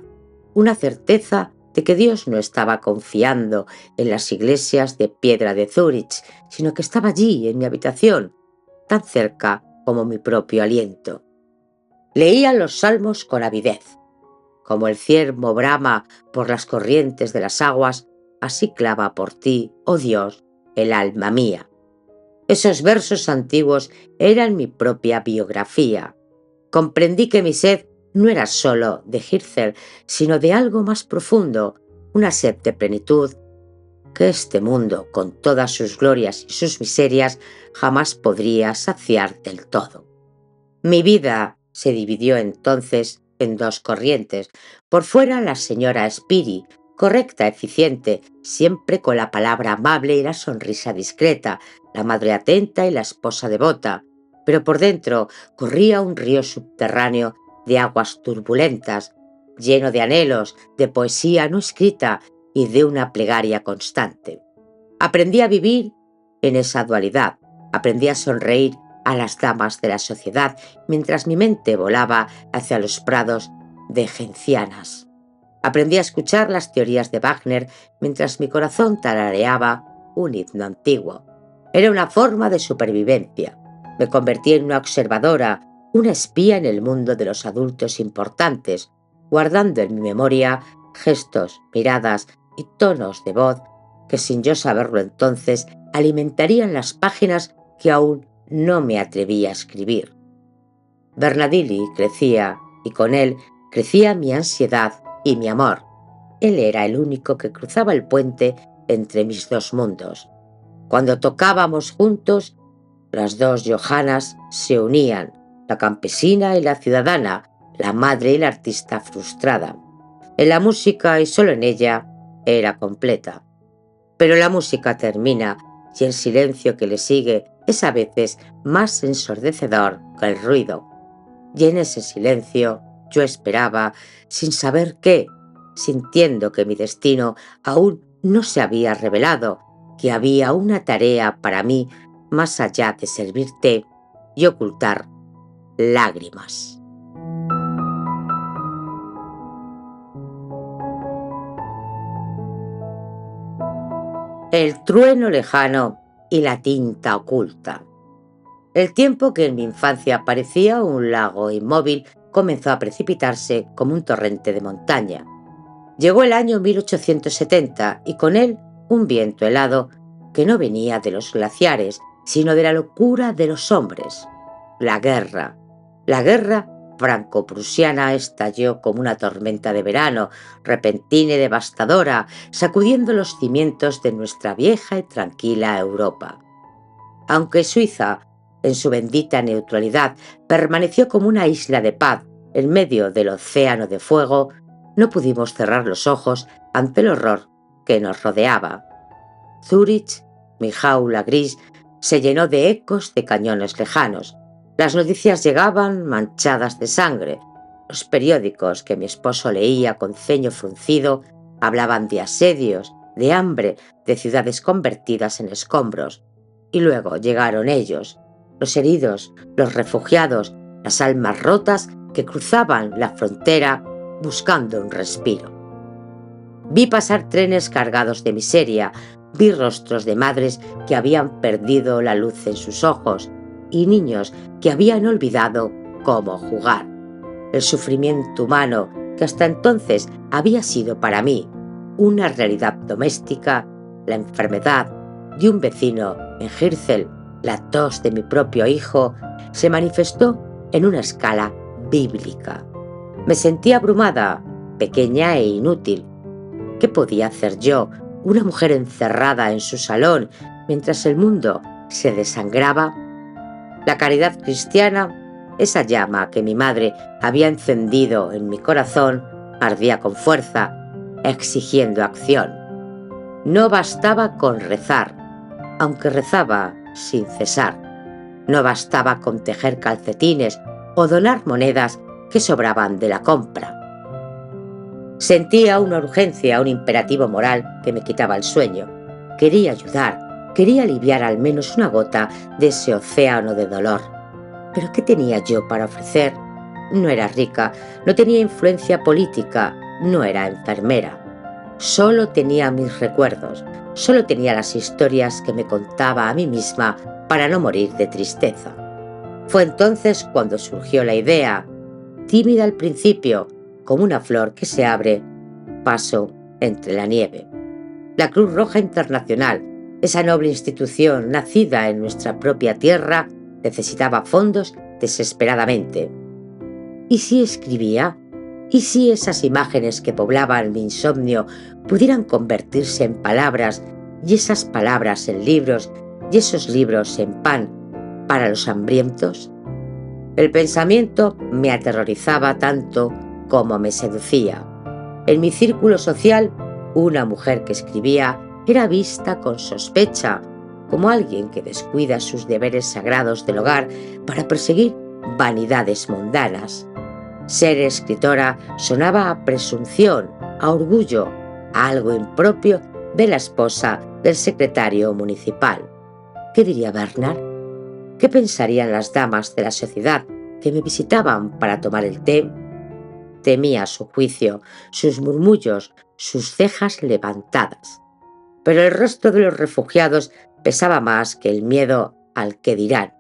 una certeza de que Dios no estaba confiando en las iglesias de piedra de Zúrich, sino que estaba allí en mi habitación, tan cerca como mi propio aliento. Leía los salmos con avidez. Como el ciervo brama por las corrientes de las aguas, así clama por ti, oh Dios, el alma mía. Esos versos antiguos eran mi propia biografía. Comprendí que mi sed no era solo de Hirzel, sino de algo más profundo, una sed de plenitud que este mundo, con todas sus glorias y sus miserias, jamás podría saciar del todo. Mi vida se dividió entonces en dos corrientes. Por fuera, la señora Spiri, correcta, eficiente, siempre con la palabra amable y la sonrisa discreta, la madre atenta y la esposa devota. Pero por dentro corría un río subterráneo de aguas turbulentas, lleno de anhelos, de poesía no escrita y de una plegaria constante. Aprendí a vivir en esa dualidad, aprendí a sonreír a las damas de la sociedad mientras mi mente volaba hacia los prados de gencianas. Aprendí a escuchar las teorías de Wagner mientras mi corazón tarareaba un himno antiguo. Era una forma de supervivencia. Me convertí en una observadora, una espía en el mundo de los adultos importantes, guardando en mi memoria gestos, miradas y tonos de voz que sin yo saberlo entonces alimentarían las páginas que aún no me atrevía a escribir. Bernardini crecía y con él crecía mi ansiedad y mi amor. Él era el único que cruzaba el puente entre mis dos mundos. Cuando tocábamos juntos, las dos Johannas se unían, la campesina y la ciudadana, la madre y la artista frustrada. En la música y solo en ella era completa. Pero la música termina y el silencio que le sigue es a veces más ensordecedor que el ruido. y en ese silencio yo esperaba, sin saber qué, sintiendo que mi destino aún no se había revelado, que había una tarea para mí más allá de servir té y ocultar lágrimas. El trueno lejano y la tinta oculta. El tiempo que en mi infancia parecía un lago inmóvil comenzó a precipitarse como un torrente de montaña. Llegó el año 1870 y con él un viento helado que no venía de los glaciares, sino de la locura de los hombres. La guerra. La guerra franco-prusiana estalló como una tormenta de verano, repentina y devastadora, sacudiendo los cimientos de nuestra vieja y tranquila Europa. Aunque Suiza, en su bendita neutralidad, permaneció como una isla de paz en medio del océano de fuego, no pudimos cerrar los ojos ante el horror que nos rodeaba. Zúrich, mi jaula gris, se llenó de ecos de cañones lejanos. Las noticias llegaban manchadas de sangre. Los periódicos que mi esposo leía con ceño fruncido hablaban de asedios, de hambre, de ciudades convertidas en escombros. Y luego llegaron ellos, los heridos, los refugiados, las almas rotas que cruzaban la frontera buscando un respiro. Vi pasar trenes cargados de miseria, vi rostros de madres que habían perdido la luz en sus ojos y niños que habían olvidado cómo jugar. El sufrimiento humano que hasta entonces había sido para mí una realidad doméstica, la enfermedad de un vecino en Hirzel, la tos de mi propio hijo, se manifestó en una escala bíblica. Me sentí abrumada, pequeña e inútil. ¿Qué podía hacer yo, una mujer encerrada en su salón, mientras el mundo se desangraba? La caridad cristiana, esa llama que mi madre había encendido en mi corazón, ardía con fuerza, exigiendo acción. No bastaba con rezar, aunque rezaba sin cesar. No bastaba con tejer calcetines o donar monedas que sobraban de la compra. Sentía una urgencia, un imperativo moral que me quitaba el sueño. Quería ayudar, quería aliviar al menos una gota de ese océano de dolor. ¿Pero qué tenía yo para ofrecer? No era rica, no tenía influencia política, no era enfermera. Solo tenía mis recuerdos, solo tenía las historias que me contaba a mí misma para no morir de tristeza. Fue entonces cuando surgió la idea, tímida al principio, como una flor que se abre paso entre la nieve. La Cruz Roja Internacional, esa noble institución nacida en nuestra propia tierra, necesitaba fondos desesperadamente. ¿Y si escribía? ¿Y si esas imágenes que poblaban mi insomnio pudieran convertirse en palabras y esas palabras en libros y esos libros en pan para los hambrientos? El pensamiento me aterrorizaba tanto como me seducía. En mi círculo social, una mujer que escribía era vista con sospecha, como alguien que descuida sus deberes sagrados del hogar para perseguir vanidades mundanas. Ser escritora sonaba a presunción, a orgullo, a algo impropio de la esposa del secretario municipal. ¿Qué diría Bernard? ¿Qué pensarían las damas de la sociedad que me visitaban para tomar el té? Temía su juicio, sus murmullos, sus cejas levantadas. Pero el rostro de los refugiados pesaba más que el miedo al que dirán.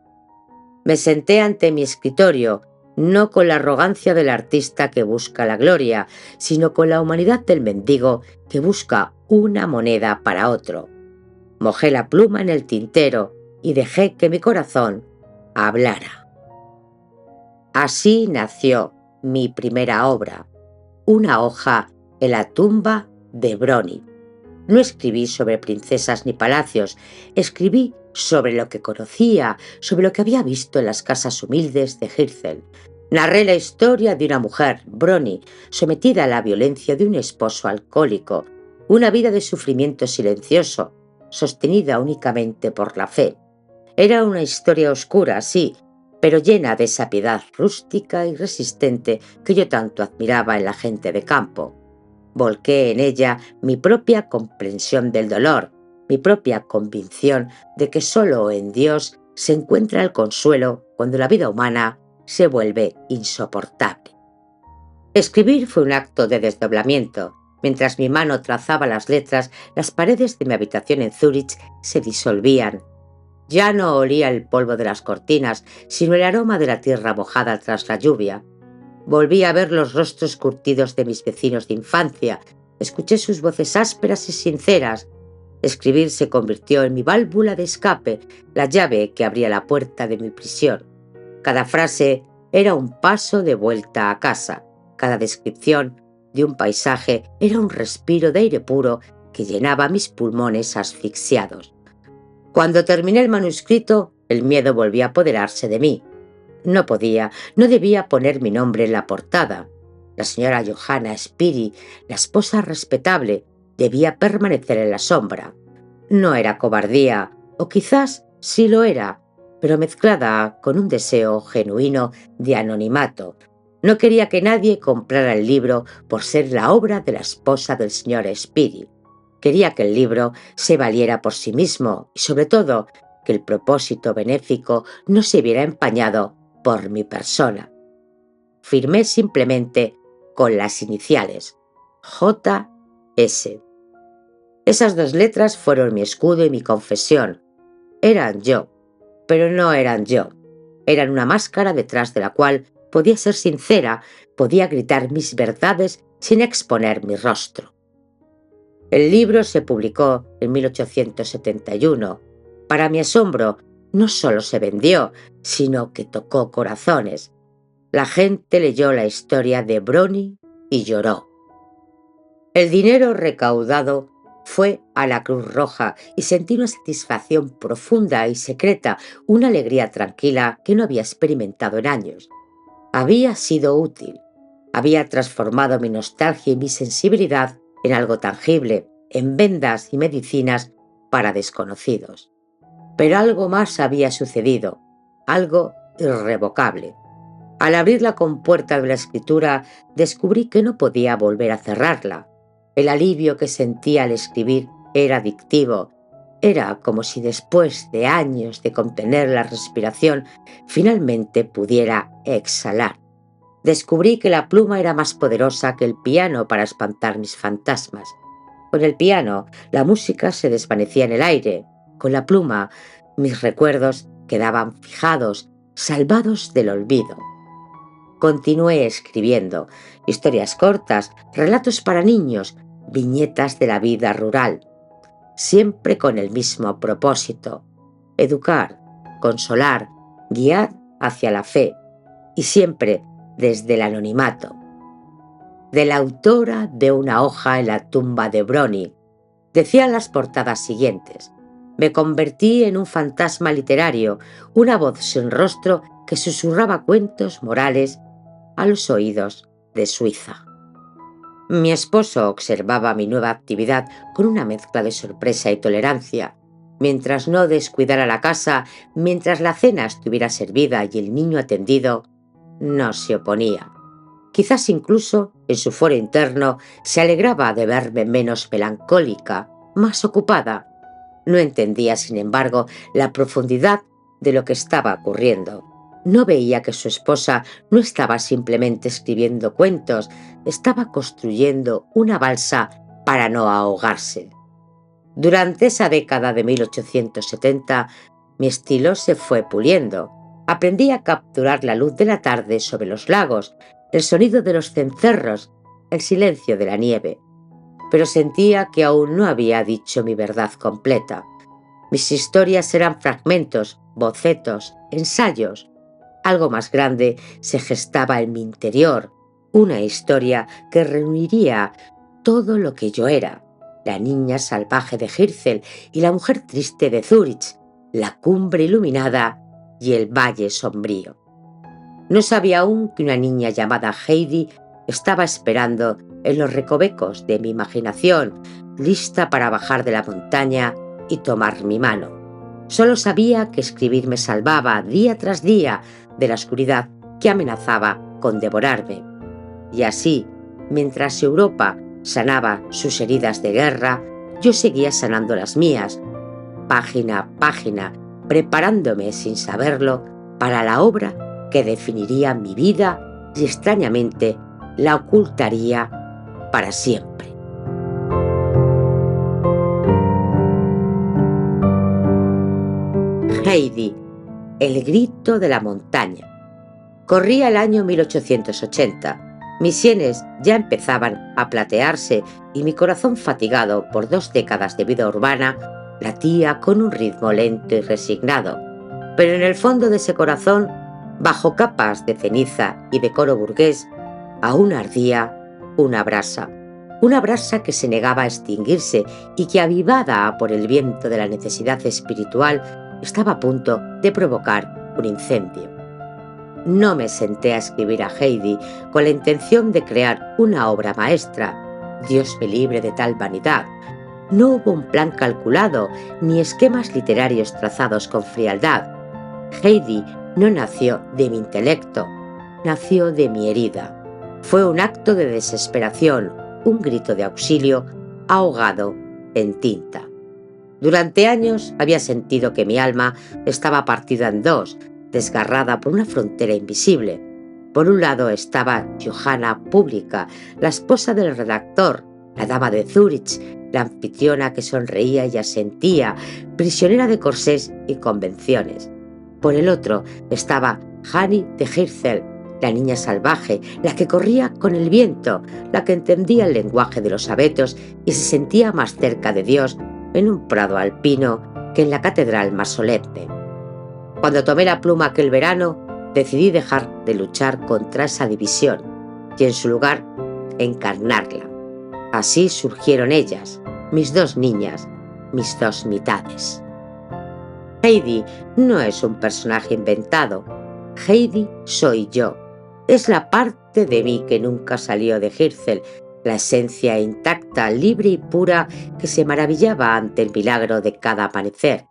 Me senté ante mi escritorio, no con la arrogancia del artista que busca la gloria, sino con la humanidad del mendigo que busca una moneda para otro. Mojé la pluma en el tintero y dejé que mi corazón hablara. Así nació mi primera obra, una hoja en la tumba de Brony. No escribí sobre princesas ni palacios, escribí sobre lo que conocía, sobre lo que había visto en las casas humildes de Hirzel. Narré la historia de una mujer, Brony, sometida a la violencia de un esposo alcohólico, una vida de sufrimiento silencioso, sostenida únicamente por la fe. Era una historia oscura, sí, pero llena de esa piedad rústica y resistente que yo tanto admiraba en la gente de campo. Volqué en ella mi propia comprensión del dolor, mi propia convicción de que solo en Dios se encuentra el consuelo cuando la vida humana se vuelve insoportable. Escribir fue un acto de desdoblamiento. Mientras mi mano trazaba las letras, las paredes de mi habitación en Zúrich se disolvían. Ya no olía el polvo de las cortinas, sino el aroma de la tierra mojada tras la lluvia. Volví a ver los rostros curtidos de mis vecinos de infancia. Escuché sus voces ásperas y sinceras. Escribir se convirtió en mi válvula de escape, la llave que abría la puerta de mi prisión. Cada frase era un paso de vuelta a casa. Cada descripción de un paisaje era un respiro de aire puro que llenaba mis pulmones asfixiados. Cuando terminé el manuscrito, el miedo volvió a apoderarse de mí. No debía poner mi nombre en la portada. La señora Johanna Spiri, la esposa respetable, debía permanecer en la sombra. No era cobardía, o quizás sí lo era, pero mezclada con un deseo genuino de anonimato. No quería que nadie comprara el libro por ser la obra de la esposa del señor Spiri. Quería que el libro se valiera por sí mismo y, sobre todo, que el propósito benéfico no se viera empañado por mi persona. Firmé simplemente con las iniciales J.S. Esas dos letras fueron mi escudo y mi confesión. Eran yo, pero no eran yo. Eran una máscara detrás de la cual podía ser sincera, podía gritar mis verdades sin exponer mi rostro. El libro se publicó en 1871. Para mi asombro, no solo se vendió, sino que tocó corazones. La gente leyó la historia de Brony y lloró. El dinero recaudado fue a la Cruz Roja y sentí una satisfacción profunda y secreta, una alegría tranquila que no había experimentado en años. Había sido útil. Había transformado mi nostalgia y mi sensibilidad en algo tangible, en vendas y medicinas para desconocidos. Pero algo más había sucedido, algo irrevocable. Al abrir la compuerta de la escritura, descubrí que no podía volver a cerrarla. El alivio que sentía al escribir era adictivo. Era como si después de años de contener la respiración, finalmente pudiera exhalar. Descubrí que la pluma era más poderosa que el piano para espantar mis fantasmas. Con el piano, la música se desvanecía en el aire. Con la pluma, mis recuerdos quedaban fijados, salvados del olvido. Continué escribiendo historias cortas, relatos para niños, viñetas de la vida rural, siempre con el mismo propósito: educar, consolar, guiar hacia la fe, y siempre desde el anonimato. De la autora de Una hoja en la tumba de Brony, decían las portadas siguientes: me convertí en un fantasma literario, una voz sin rostro que susurraba cuentos morales a los oídos de Suiza. Mi esposo observaba mi nueva actividad con una mezcla de sorpresa y tolerancia. Mientras no descuidara la casa, mientras la cena estuviera servida y el niño atendido, no se oponía. Quizás incluso, en su foro interno, se alegraba de verme menos melancólica, más ocupada. No entendía, sin embargo, la profundidad de lo que estaba ocurriendo. No veía que su esposa no estaba simplemente escribiendo cuentos, estaba construyendo una balsa para no ahogarse. Durante esa década de 1870, mi estilo se fue puliendo. Aprendí a capturar la luz de la tarde sobre los lagos, el sonido de los cencerros, el silencio de la nieve. Pero sentía que aún no había dicho mi verdad completa. Mis historias eran fragmentos, bocetos, ensayos. Algo más grande se gestaba en mi interior, una historia que reuniría todo lo que yo era: la niña salvaje de Hirzel y la mujer triste de Zúrich, la cumbre iluminada y el valle sombrío. No sabía aún que una niña llamada Heidi estaba esperando en los recovecos de mi imaginación, lista para bajar de la montaña y tomar mi mano. Solo sabía que escribir me salvaba día tras día de la oscuridad que amenazaba con devorarme. Y así, mientras Europa sanaba sus heridas de guerra, yo seguía sanando las mías, página a página, preparándome sin saberlo para la obra que definiría mi vida y extrañamente la ocultaría para siempre. Heidi, el grito de la montaña. Corría el año 1880. Mis sienes ya empezaban a platearse y mi corazón, fatigado por 2 décadas de vida urbana, latía con un ritmo lento y resignado. Pero en el fondo de ese corazón, bajo capas de ceniza y decoro burgués, aún ardía una brasa que se negaba a extinguirse y que, avivada por el viento de la necesidad espiritual, estaba a punto de provocar un incendio. No me senté a escribir a Heidi con la intención de crear una obra maestra. Dios me libre de tal vanidad. No hubo un plan calculado, ni esquemas literarios trazados con frialdad. Heidi no nació de mi intelecto, nació de mi herida. Fue un acto de desesperación, un grito de auxilio ahogado en tinta. Durante años había sentido que mi alma estaba partida en 2, desgarrada por una frontera invisible. Por un lado estaba Johanna Pública, la esposa del redactor, la dama de Zúrich, la anfitriona que sonreía y asentía, prisionera de corsés y convenciones. Por el otro estaba Hanni de Hirzel, la niña salvaje, la que corría con el viento, la que entendía el lenguaje de los abetos y se sentía más cerca de Dios en un prado alpino que en la catedral más solemne. Cuando tomé la pluma aquel verano, decidí dejar de luchar contra esa división y en su lugar encarnarla. Así surgieron ellas, mis 2 niñas, mis 2 mitades. Heidi no es un personaje inventado. Heidi soy yo. Es la parte de mí que nunca salió de Hirzel, la esencia intacta, libre y pura que se maravillaba ante el milagro de cada amanecer.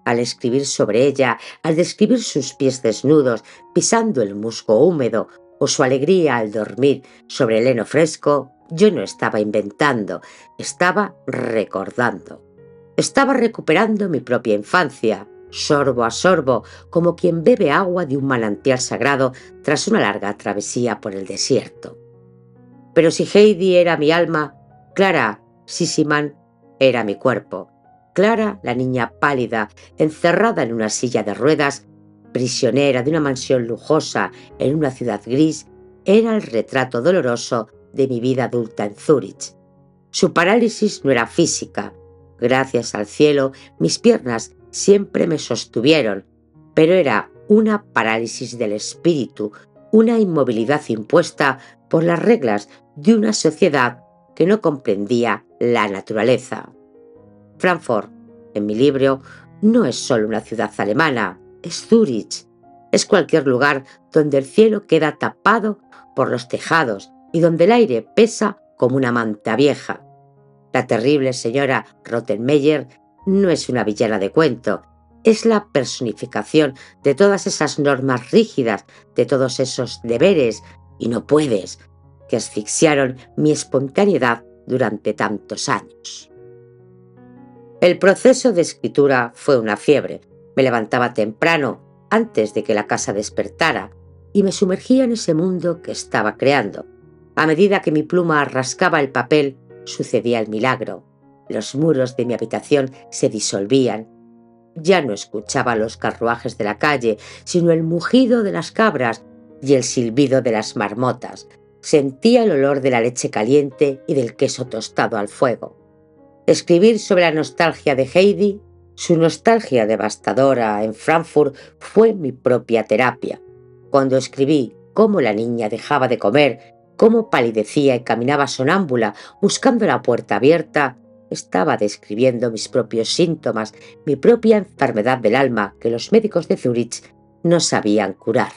Al escribir sobre ella, al describir sus pies desnudos, pisando el musgo húmedo, o su alegría al dormir sobre el heno fresco, yo no estaba inventando, estaba recordando. Estaba recuperando mi propia infancia, sorbo a sorbo, como quien bebe agua de un manantial sagrado tras una larga travesía por el desierto. Pero si Heidi era mi alma, Clara Sisman era mi cuerpo. Clara, la niña pálida, encerrada en una silla de ruedas, prisionera de una mansión lujosa en una ciudad gris, era el retrato doloroso de mi vida adulta en Zúrich. Su parálisis no era física. Gracias al cielo, mis piernas siempre me sostuvieron, pero era una parálisis del espíritu, una inmovilidad impuesta por las reglas de una sociedad que no comprendía la naturaleza. Frankfurt, en mi libro, no es solo una ciudad alemana, es Zúrich. Es cualquier lugar donde el cielo queda tapado por los tejados y donde el aire pesa como una manta vieja. La terrible señora Rottenmeier no es una villana de cuento, es la personificación de todas esas normas rígidas, de todos esos deberes y no puedes, que asfixiaron mi espontaneidad durante tantos años. El proceso de escritura fue una fiebre. Me levantaba temprano, antes de que la casa despertara, y me sumergía en ese mundo que estaba creando. A medida que mi pluma rascaba el papel, sucedía el milagro. Los muros de mi habitación se disolvían. Ya no escuchaba los carruajes de la calle, sino el mugido de las cabras y el silbido de las marmotas. Sentía el olor de la leche caliente y del queso tostado al fuego. Escribir sobre la nostalgia de Heidi, su nostalgia devastadora en Frankfurt, fue mi propia terapia. Cuando escribí cómo la niña dejaba de comer, cómo palidecía y caminaba sonámbula buscando la puerta abierta, estaba describiendo mis propios síntomas, mi propia enfermedad del alma que los médicos de Zúrich no sabían curar.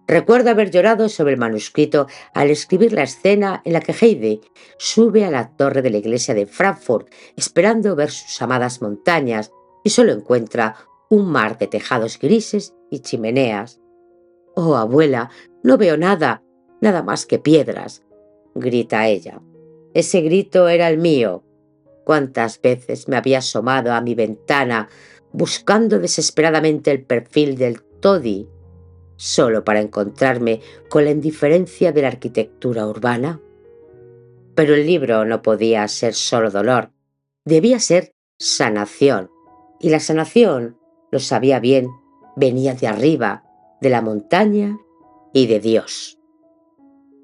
Recuerdo haber llorado sobre el manuscrito al escribir la escena en la que Heidi sube a la torre de la iglesia de Frankfurt esperando ver sus amadas montañas y solo encuentra un mar de tejados grises y chimeneas. Oh, abuela, no veo nada, nada más que piedras, grita ella. Ese grito era el mío. Cuántas veces me había asomado a mi ventana buscando desesperadamente el perfil del toddy, solo para encontrarme con la indiferencia de la arquitectura urbana. Pero el libro no podía ser solo dolor, debía ser sanación. Y la sanación, lo sabía bien, venía de arriba, de la montaña y de Dios.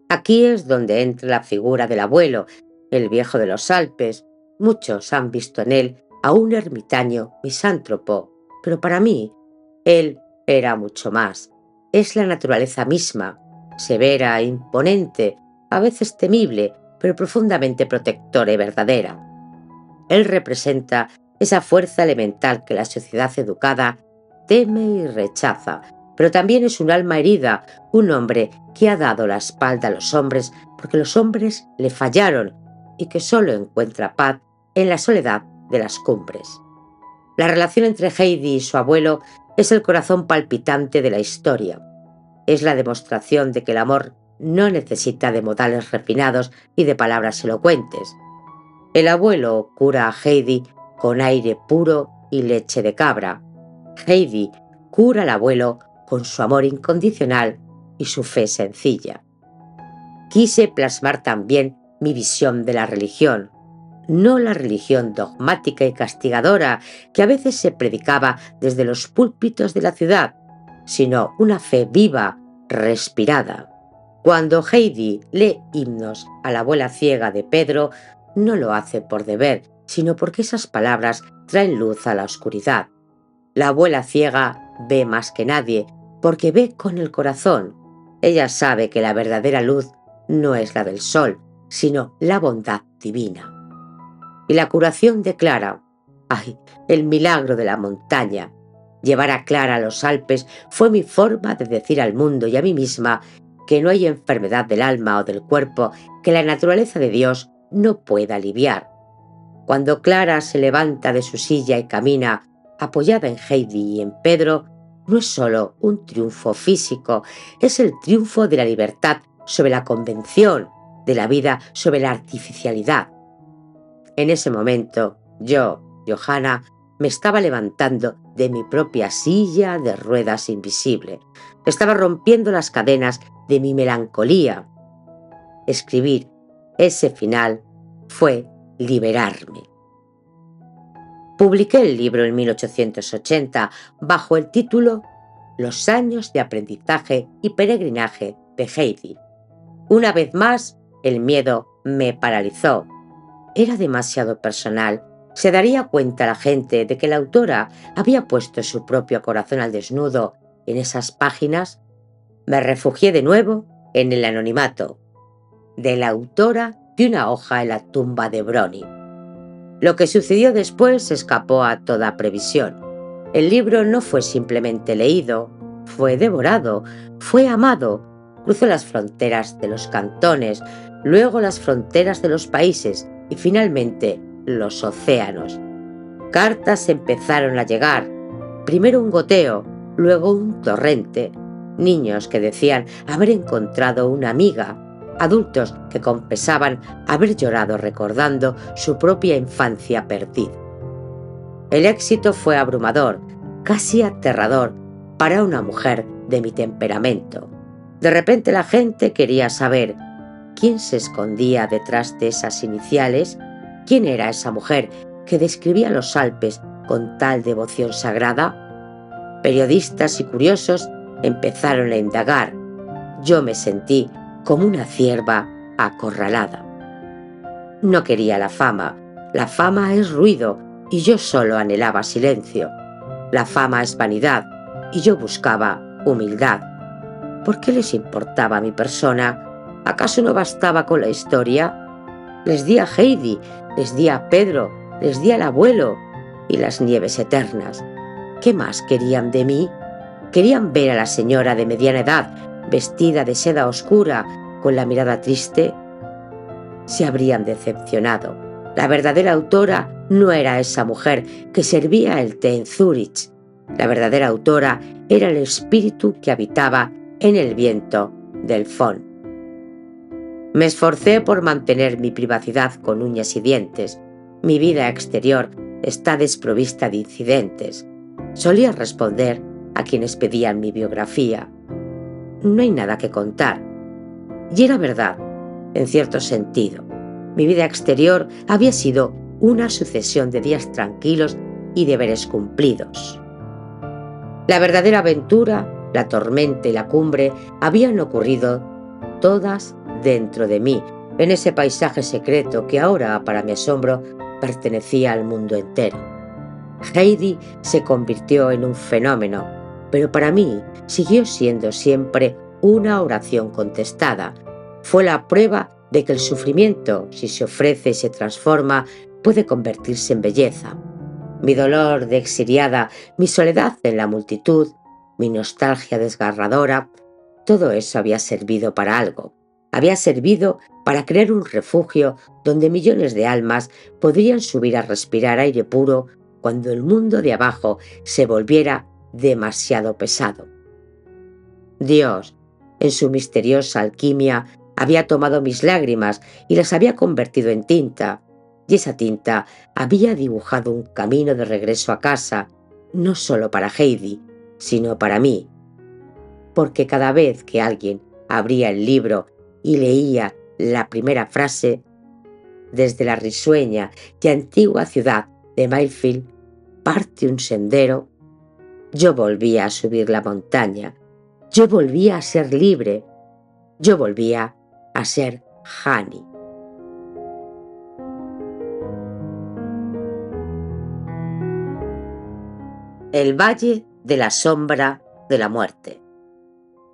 Aquí es donde entra la figura del abuelo, el viejo de los Alpes. Muchos han visto en él a un ermitaño misántropo, pero para mí, él era mucho más. Es la naturaleza misma, severa, imponente, a veces temible, pero profundamente protectora y verdadera. Él representa esa fuerza elemental que la sociedad educada teme y rechaza, pero también es un alma herida, un hombre que ha dado la espalda a los hombres porque los hombres le fallaron y que solo encuentra paz en la soledad de las cumbres. La relación entre Heidi y su abuelo es el corazón palpitante de la historia. Es la demostración de que el amor no necesita de modales refinados y de palabras elocuentes. El abuelo cura a Heidi con aire puro y leche de cabra. Heidi cura al abuelo con su amor incondicional y su fe sencilla. Quise plasmar también mi visión de la religión, no la religión dogmática y castigadora que a veces se predicaba desde los púlpitos de la ciudad, sino una fe viva, respirada. Cuando Heidi lee himnos a la abuela ciega de Pedro, no lo hace por deber, sino porque esas palabras traen luz a la oscuridad. La abuela ciega ve más que nadie, porque ve con el corazón. Ella sabe que la verdadera luz no es la del sol, sino la bondad divina. Y la curación de Clara, ¡ay, el milagro de la montaña! Llevar a Clara a los Alpes fue mi forma de decir al mundo y a mí misma que no hay enfermedad del alma o del cuerpo que la naturaleza de Dios no pueda aliviar. Cuando Clara se levanta de su silla y camina, apoyada en Heidi y en Pedro, no es solo un triunfo físico, es el triunfo de la libertad sobre la convención, de la vida sobre la artificialidad. En ese momento, yo, Johanna, me estaba levantando de mi propia silla de ruedas invisible. Estaba rompiendo las cadenas de mi melancolía. Escribir ese final fue liberarme. Publiqué el libro en 1880 bajo el título Los años de aprendizaje y peregrinaje de Heidi. Una vez más, el miedo me paralizó. Era demasiado personal. ¿Se daría cuenta la gente de que la autora había puesto su propio corazón al desnudo en esas páginas? Me refugié de nuevo en el anonimato de la autora de una hoja en la tumba de Brony. Lo que sucedió después escapó a toda previsión. El libro no fue simplemente leído, fue devorado, fue amado, cruzó las fronteras de los cantones, luego las fronteras de los países y finalmente los océanos. Cartas empezaron a llegar, primero un goteo, luego un torrente, niños que decían haber encontrado una amiga, adultos que confesaban haber llorado recordando su propia infancia perdida. El éxito fue abrumador, casi aterrador para una mujer de mi temperamento. De repente la gente quería saber quién se escondía detrás de esas iniciales, quién era esa mujer que describía los Alpes con tal devoción sagrada. Periodistas y curiosos empezaron a indagar. Yo me sentí como una cierva acorralada. No quería la fama es ruido y yo solo anhelaba silencio. La fama es vanidad y yo buscaba humildad. ¿Por qué les importaba mi persona? ¿Acaso no bastaba con la historia? Les di a Heidi, les di a Pedro, les di al abuelo y las nieves eternas. ¿Qué más querían de mí? Querían ver a la señora de mediana edad, vestida de seda oscura, con la mirada triste. Se habrían decepcionado. La verdadera autora no era esa mujer que servía el té en Zúrich. La verdadera autora era el espíritu que habitaba en el viento del Fon. Me esforcé por mantener mi privacidad con uñas y dientes. Mi vida exterior está desprovista de incidentes. Solía responder a quienes pedían mi biografía. No hay nada que contar. Y era verdad, en cierto sentido. Mi vida exterior había sido una sucesión de días tranquilos y deberes cumplidos. La verdadera aventura, la tormenta y la cumbre habían ocurrido todas dentro de mí, en ese paisaje secreto que ahora, para mi asombro, pertenecía al mundo entero. Heidi se convirtió en un fenómeno, pero para mí siguió siendo siempre una oración contestada. Fue la prueba de que el sufrimiento, si se ofrece y se transforma, puede convertirse en belleza. Mi dolor de exiliada, mi soledad en la multitud, mi nostalgia desgarradora, todo eso había servido para algo. Había servido para crear un refugio donde millones de almas podrían subir a respirar aire puro cuando el mundo de abajo se volviera demasiado pesado. Dios, en su misteriosa alquimia, había tomado mis lágrimas y las había convertido en tinta, y esa tinta había dibujado un camino de regreso a casa, no solo para Heidi, sino para mí, porque cada vez que alguien abría el libro y leía la primera frase, desde la risueña y antigua ciudad de Mayfield parte un sendero, yo volvía a subir la montaña, yo volvía a ser libre, yo volvía a ser Hani. El Valle de la Sombra de la Muerte.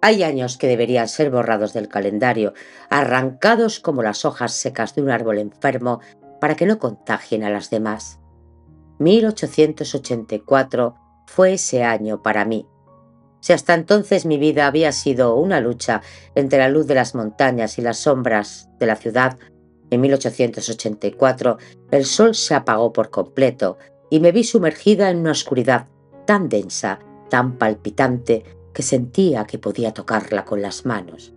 Hay años que deberían ser borrados del calendario, arrancados como las hojas secas de un árbol enfermo para que no contagien a las demás. 1884 fue ese año para mí. Si hasta entonces mi vida había sido una lucha entre la luz de las montañas y las sombras de la ciudad, en 1884 el sol se apagó por completo y me vi sumergida en una oscuridad tan densa, tan palpitante, que sentía que podía tocarla con las manos.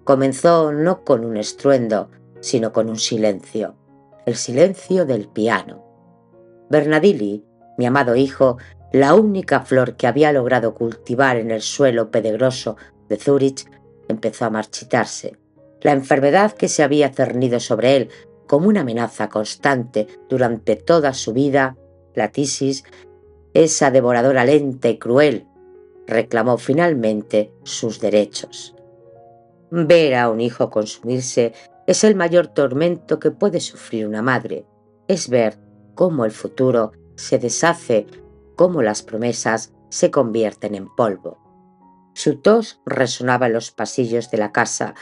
Comenzó no con un estruendo, sino con un silencio, el silencio del piano. Bernadilli, mi amado hijo, la única flor que había logrado cultivar en el suelo pedregoso de Zúrich, empezó a marchitarse. La enfermedad que se había cernido sobre él como una amenaza constante durante toda su vida, la tisis, esa devoradora lenta y cruel, reclamó finalmente sus derechos. Ver a un hijo consumirse es el mayor tormento que puede sufrir una madre. Es ver cómo el futuro se deshace, cómo las promesas se convierten en polvo. Su tos resonaba en los pasillos de la casa,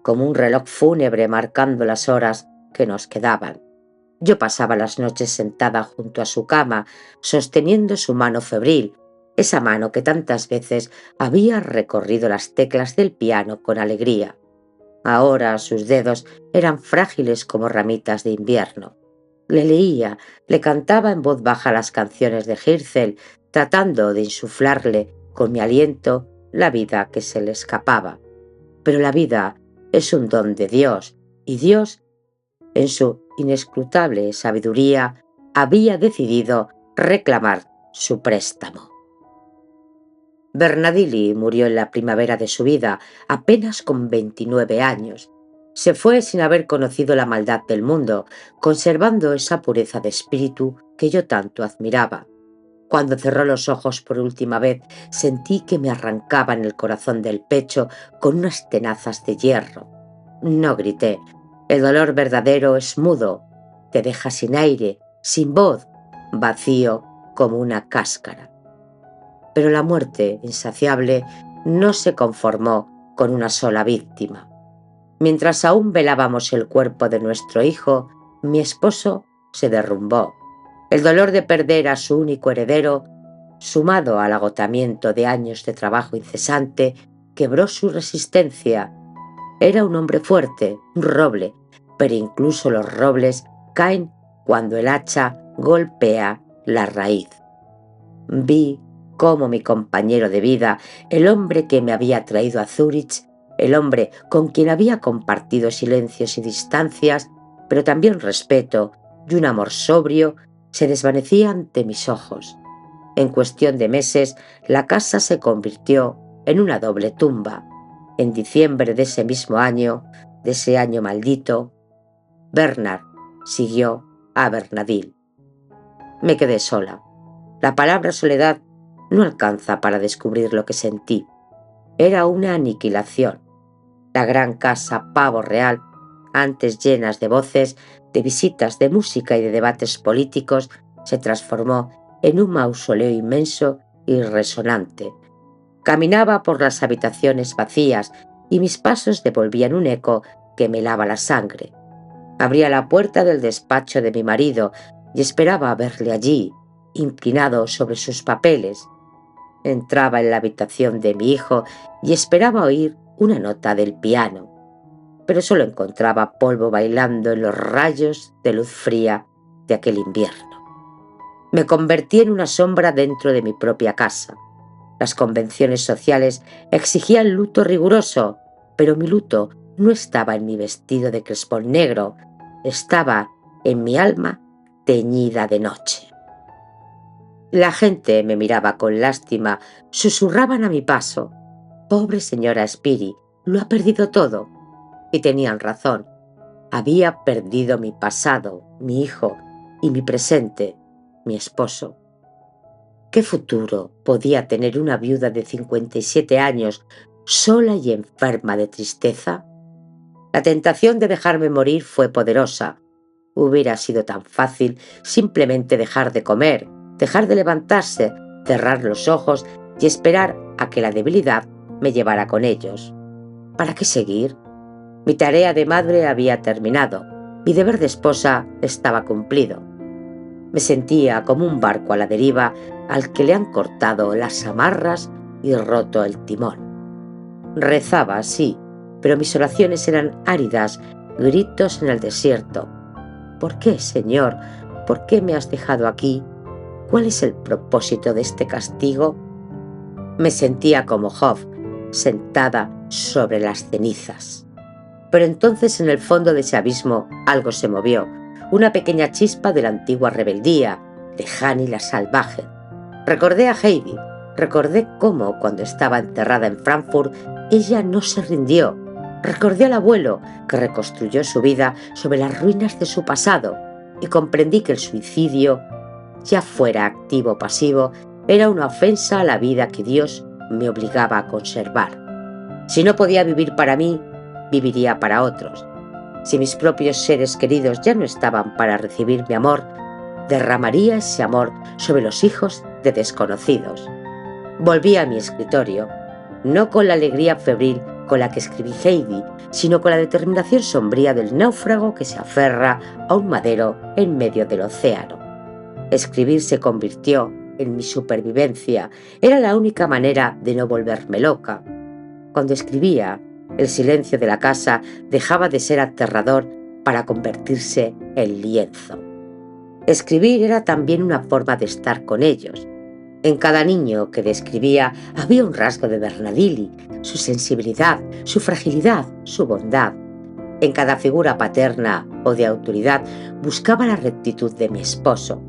como un reloj fúnebre marcando las horas que nos quedaban. Yo pasaba las noches sentada junto a su cama, sosteniendo su mano febril, esa mano que tantas veces había recorrido las teclas del piano con alegría. Ahora sus dedos eran frágiles como ramitas de invierno. Le leía, le cantaba en voz baja las canciones de Hirzel, tratando de insuflarle con mi aliento la vida que se le escapaba. Pero la vida es un don de Dios, y Dios, en su inescrutable sabiduría, había decidido reclamar su préstamo. Bernadilli murió en la primavera de su vida, apenas con 29 años. Se fue sin haber conocido la maldad del mundo, conservando esa pureza de espíritu que yo tanto admiraba. Cuando cerró los ojos por última vez, sentí que me arrancaban el corazón del pecho con unas tenazas de hierro. No grité. El dolor verdadero es mudo, te deja sin aire, sin voz, vacío como una cáscara. Pero la muerte, insaciable, no se conformó con una sola víctima. Mientras aún velábamos el cuerpo de nuestro hijo, mi esposo se derrumbó. El dolor de perder a su único heredero, sumado al agotamiento de años de trabajo incesante, quebró su resistencia. Era un hombre fuerte, un roble, pero incluso los robles caen cuando el hacha golpea la raíz. Vi cómo mi compañero de vida, el hombre que me había traído a Zúrich, el hombre con quien había compartido silencios y distancias, pero también respeto y un amor sobrio, se desvanecía ante mis ojos. En cuestión de meses, la casa se convirtió en una doble tumba. En diciembre de ese mismo año, de ese año maldito, Bernard siguió a Bernadil. Me quedé sola. La palabra soledad no alcanza para descubrir lo que sentí. Era una aniquilación. La gran casa Pavo Real, antes llenas de voces, de visitas, de música y de debates políticos, se transformó en un mausoleo inmenso y resonante. Caminaba por las habitaciones vacías y mis pasos devolvían un eco que me helaba la sangre. Abría la puerta del despacho de mi marido y esperaba verle allí, inclinado sobre sus papeles. Entraba en la habitación de mi hijo y esperaba oír una nota del piano, pero solo encontraba polvo bailando en los rayos de luz fría de aquel invierno. Me convertí en una sombra dentro de mi propia casa. Las convenciones sociales exigían luto riguroso, pero mi luto no estaba en mi vestido de crespón negro, estaba en mi alma teñida de noche. La gente me miraba con lástima, susurraban a mi paso: «Pobre señora Spiri, lo ha perdido todo». Y tenían razón. Había perdido mi pasado, mi hijo y mi presente, mi esposo. ¿Qué futuro podía tener una viuda de 57 años, sola y enferma de tristeza? La tentación de dejarme morir fue poderosa. Hubiera sido tan fácil simplemente dejar de comer, dejar de levantarse, cerrar los ojos y esperar a que la debilidad me llevara con ellos. ¿Para qué seguir? Mi tarea de madre había terminado. Mi deber de esposa estaba cumplido. Me sentía como un barco a la deriva al que le han cortado las amarras y roto el timón. Rezaba, sí, pero mis oraciones eran áridas, gritos en el desierto. ¿Por qué, Señor? ¿Por qué me has dejado aquí? ¿Cuál es el propósito de este castigo? Me sentía como Job, sentada sobre las cenizas. Pero entonces en el fondo de ese abismo algo se movió, una pequeña chispa de la antigua rebeldía, de Hanny la salvaje. Recordé a Heidi, recordé cómo, cuando estaba enterrada en Frankfurt, ella no se rindió. Recordé al abuelo, que reconstruyó su vida sobre las ruinas de su pasado, y comprendí que el suicidio, ya fuera activo o pasivo, era una ofensa a la vida que Dios me obligaba a conservar. Si no podía vivir para mí, viviría para otros. Si mis propios seres queridos ya no estaban para recibir mi amor, derramaría ese amor sobre los hijos de desconocidos. Volví a mi escritorio, no con la alegría febril con la que escribí Heidi, sino con la determinación sombría del náufrago que se aferra a un madero en medio del océano. Escribir se convirtió en mi supervivencia, era la única manera de no volverme loca. Cuando escribía, el silencio de la casa dejaba de ser aterrador para convertirse en lienzo. Escribir era también una forma de estar con ellos. En cada niño que describía había un rasgo de Bernadilli, su sensibilidad, su fragilidad, su bondad. En cada figura paterna o de autoridad buscaba la rectitud de mi esposo.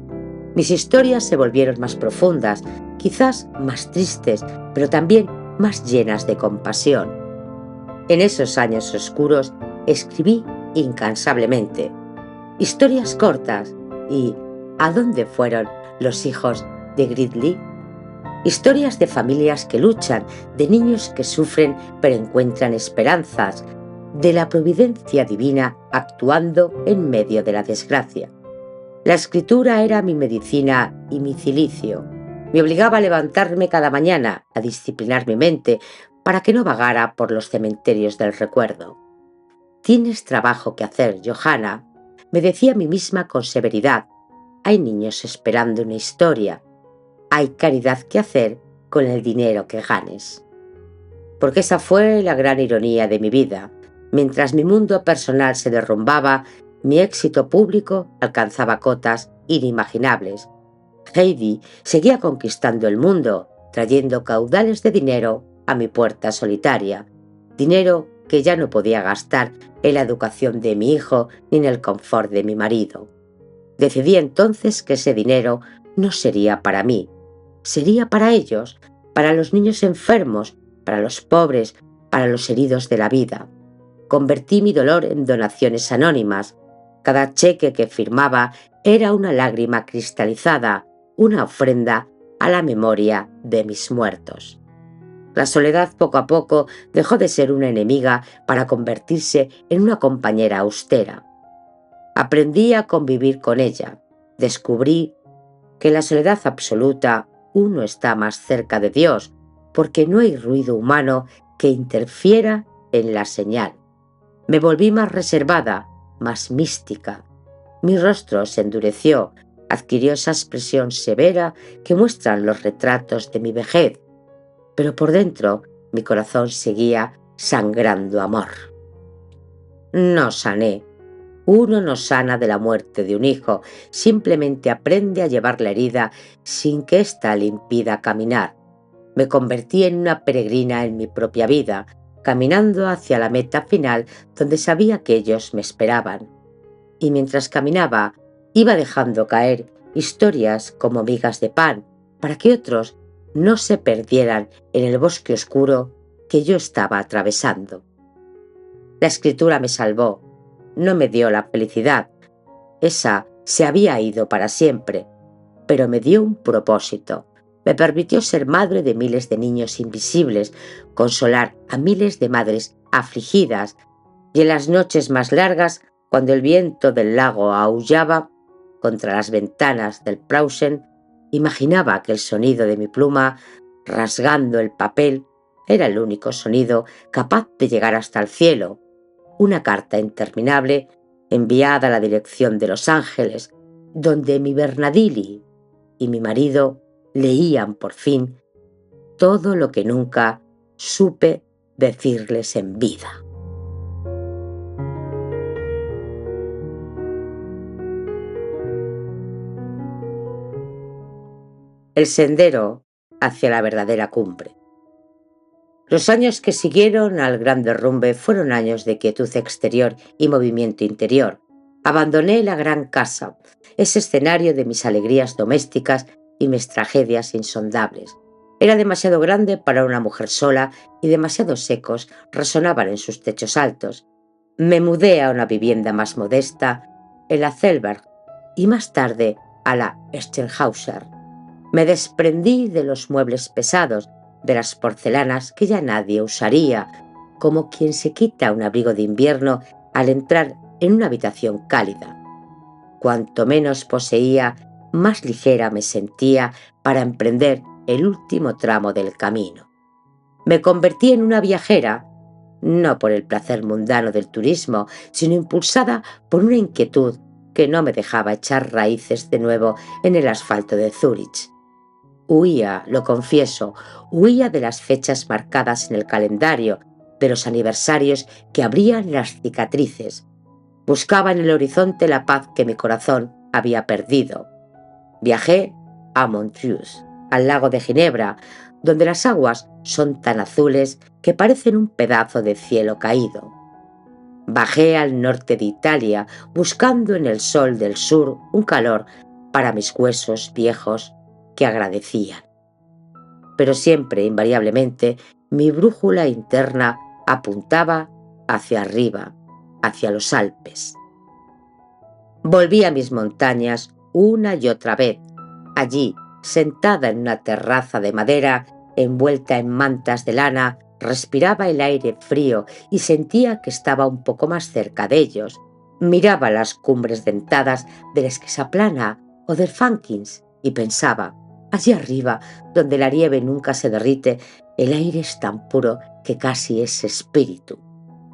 Mis historias se volvieron más profundas, quizás más tristes, pero también más llenas de compasión. En esos años oscuros escribí incansablemente. Historias cortas y ¿a dónde fueron los hijos de Gridley? Historias de familias que luchan, de niños que sufren pero encuentran esperanzas, de la providencia divina actuando en medio de la desgracia. La escritura era mi medicina y mi cilicio. Me obligaba a levantarme cada mañana, a disciplinar mi mente, para que no vagara por los cementerios del recuerdo. «Tienes trabajo que hacer, Johanna», me decía a mí misma con severidad. «Hay niños esperando una historia. Hay caridad que hacer con el dinero que ganes». Porque esa fue la gran ironía de mi vida. Mientras mi mundo personal se derrumbaba, mi éxito público alcanzaba cotas inimaginables. Heidi seguía conquistando el mundo trayendo caudales de dinero a mi puerta solitaria, dinero que ya no podía gastar en la educación de mi hijo ni en el confort de mi marido. Decidí entonces que ese dinero no sería para mí, sería para ellos, para los niños enfermos, para los pobres, para los heridos de la vida. Convertí mi dolor en donaciones anónimas. Cada cheque que firmaba era una lágrima cristalizada, una ofrenda a la memoria de mis muertos. La soledad poco a poco dejó de ser una enemiga para convertirse en una compañera austera. Aprendí a convivir con ella. Descubrí que en la soledad absoluta uno está más cerca de Dios, porque no hay ruido humano que interfiera en la señal. Me volví más reservada, más mística. Mi rostro se endureció, adquirió esa expresión severa que muestran los retratos de mi vejez, pero por dentro mi corazón seguía sangrando amor. No sané. Uno no sana de la muerte de un hijo, simplemente aprende a llevar la herida sin que ésta le impida caminar. Me convertí en una peregrina en mi propia vida, caminando hacia la meta final donde sabía que ellos me esperaban. Y mientras caminaba, iba dejando caer historias como migas de pan, para que otros no se perdieran en el bosque oscuro que yo estaba atravesando. La escritura me salvó. No me dio la felicidad, esa se había ido para siempre, pero me dio un propósito. Me permitió ser madre de miles de niños invisibles, consolar a miles de madres afligidas, y en las noches más largas, cuando el viento del lago aullaba contra las ventanas del Prausen, imaginaba que el sonido de mi pluma, rasgando el papel, era el único sonido capaz de llegar hasta el cielo. Una carta interminable enviada a la dirección de Los Ángeles, donde mi Bernadilli y mi marido leían por fin todo lo que nunca supe decirles en vida. El sendero hacia la verdadera cumbre. Los años que siguieron al gran derrumbe fueron años de quietud exterior y movimiento interior. Abandoné la gran casa, ese escenario de mis alegrías domésticas y mis tragedias insondables. Era demasiado grande para una mujer sola y demasiados ecos resonaban en sus techos altos. Me mudé a una vivienda más modesta, en la Zellberg, y más tarde a la Stenhauser. Me desprendí de los muebles pesados, de las porcelanas que ya nadie usaría, como quien se quita un abrigo de invierno al entrar en una habitación cálida. Cuanto menos poseía, más ligera me sentía para emprender el último tramo del camino. Me convertí en una viajera, no por el placer mundano del turismo, sino impulsada por una inquietud que no me dejaba echar raíces de nuevo en el asfalto de Zúrich. Huía, lo confieso, huía de las fechas marcadas en el calendario, de los aniversarios que abrían las cicatrices. Buscaba en el horizonte la paz que mi corazón había perdido. Viajé a Montreux, al lago de Ginebra, donde las aguas son tan azules que parecen un pedazo de cielo caído. Bajé al norte de Italia, buscando en el sol del sur un calor para mis huesos viejos que agradecían. Pero siempre, invariablemente, mi brújula interna apuntaba hacia arriba, hacia los Alpes. Volví a mis montañas una y otra vez. Allí, sentada en una terraza de madera, envuelta en mantas de lana, respiraba el aire frío y sentía que estaba un poco más cerca de ellos. Miraba las cumbres dentadas del Esquisaplana o del Fankins y pensaba: allí arriba, donde la nieve nunca se derrite, el aire es tan puro que casi es espíritu.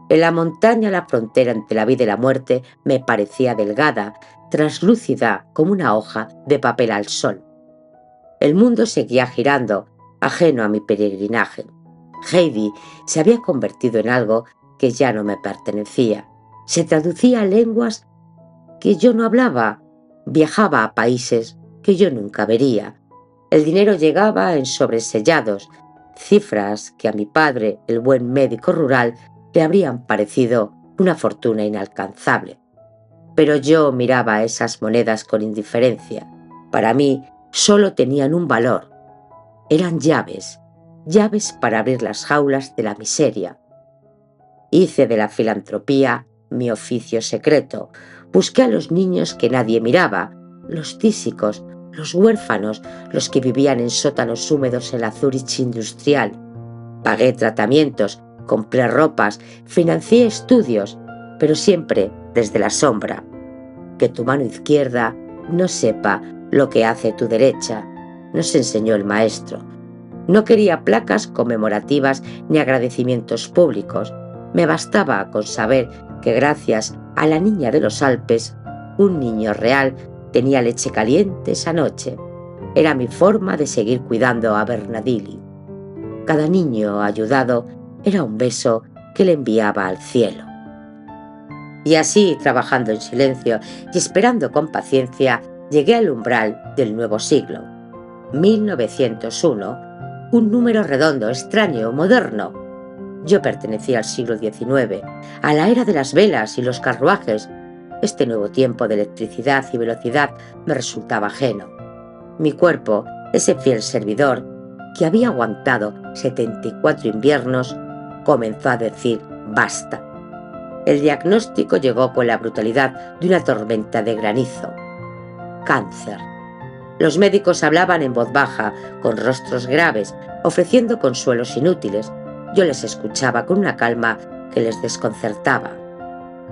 En la montaña la frontera entre la vida y la muerte me parecía delgada, translúcida como una hoja de papel al sol. El mundo seguía girando, ajeno a mi peregrinaje. Heidi se había convertido en algo que ya no me pertenecía. Se traducía a lenguas que yo no hablaba, viajaba a países que yo nunca vería. El dinero llegaba en sobresellados, cifras que a mi padre, el buen médico rural, le habrían parecido una fortuna inalcanzable. Pero yo miraba esas monedas con indiferencia. Para mí solo tenían un valor. Eran llaves, llaves para abrir las jaulas de la miseria. Hice de la filantropía mi oficio secreto. Busqué a los niños que nadie miraba, los tísicos, los huérfanos, los que vivían en sótanos húmedos en la Zúrich industrial. Pagué tratamientos, compré ropas, financié estudios, pero siempre desde la sombra. Que tu mano izquierda no sepa lo que hace tu derecha, nos enseñó el maestro. No quería placas conmemorativas ni agradecimientos públicos. Me bastaba con saber que gracias a la niña de los Alpes, un niño real tenía leche caliente esa noche. Era mi forma de seguir cuidando a Bernadilli. Cada niño ayudado era un beso que le enviaba al cielo. Y así, trabajando en silencio y esperando con paciencia, llegué al umbral del nuevo siglo. 1901, un número redondo, extraño, moderno. Yo pertenecía al siglo XIX, a la era de las velas y los carruajes. Este nuevo tiempo de electricidad y velocidad me resultaba ajeno. Mi cuerpo, ese fiel servidor, que había aguantado 74 inviernos, comenzó a decir basta. El diagnóstico llegó con la brutalidad de una tormenta de granizo. Cáncer. Los médicos hablaban en voz baja, con rostros graves, ofreciendo consuelos inútiles. Yo les escuchaba con una calma que les desconcertaba.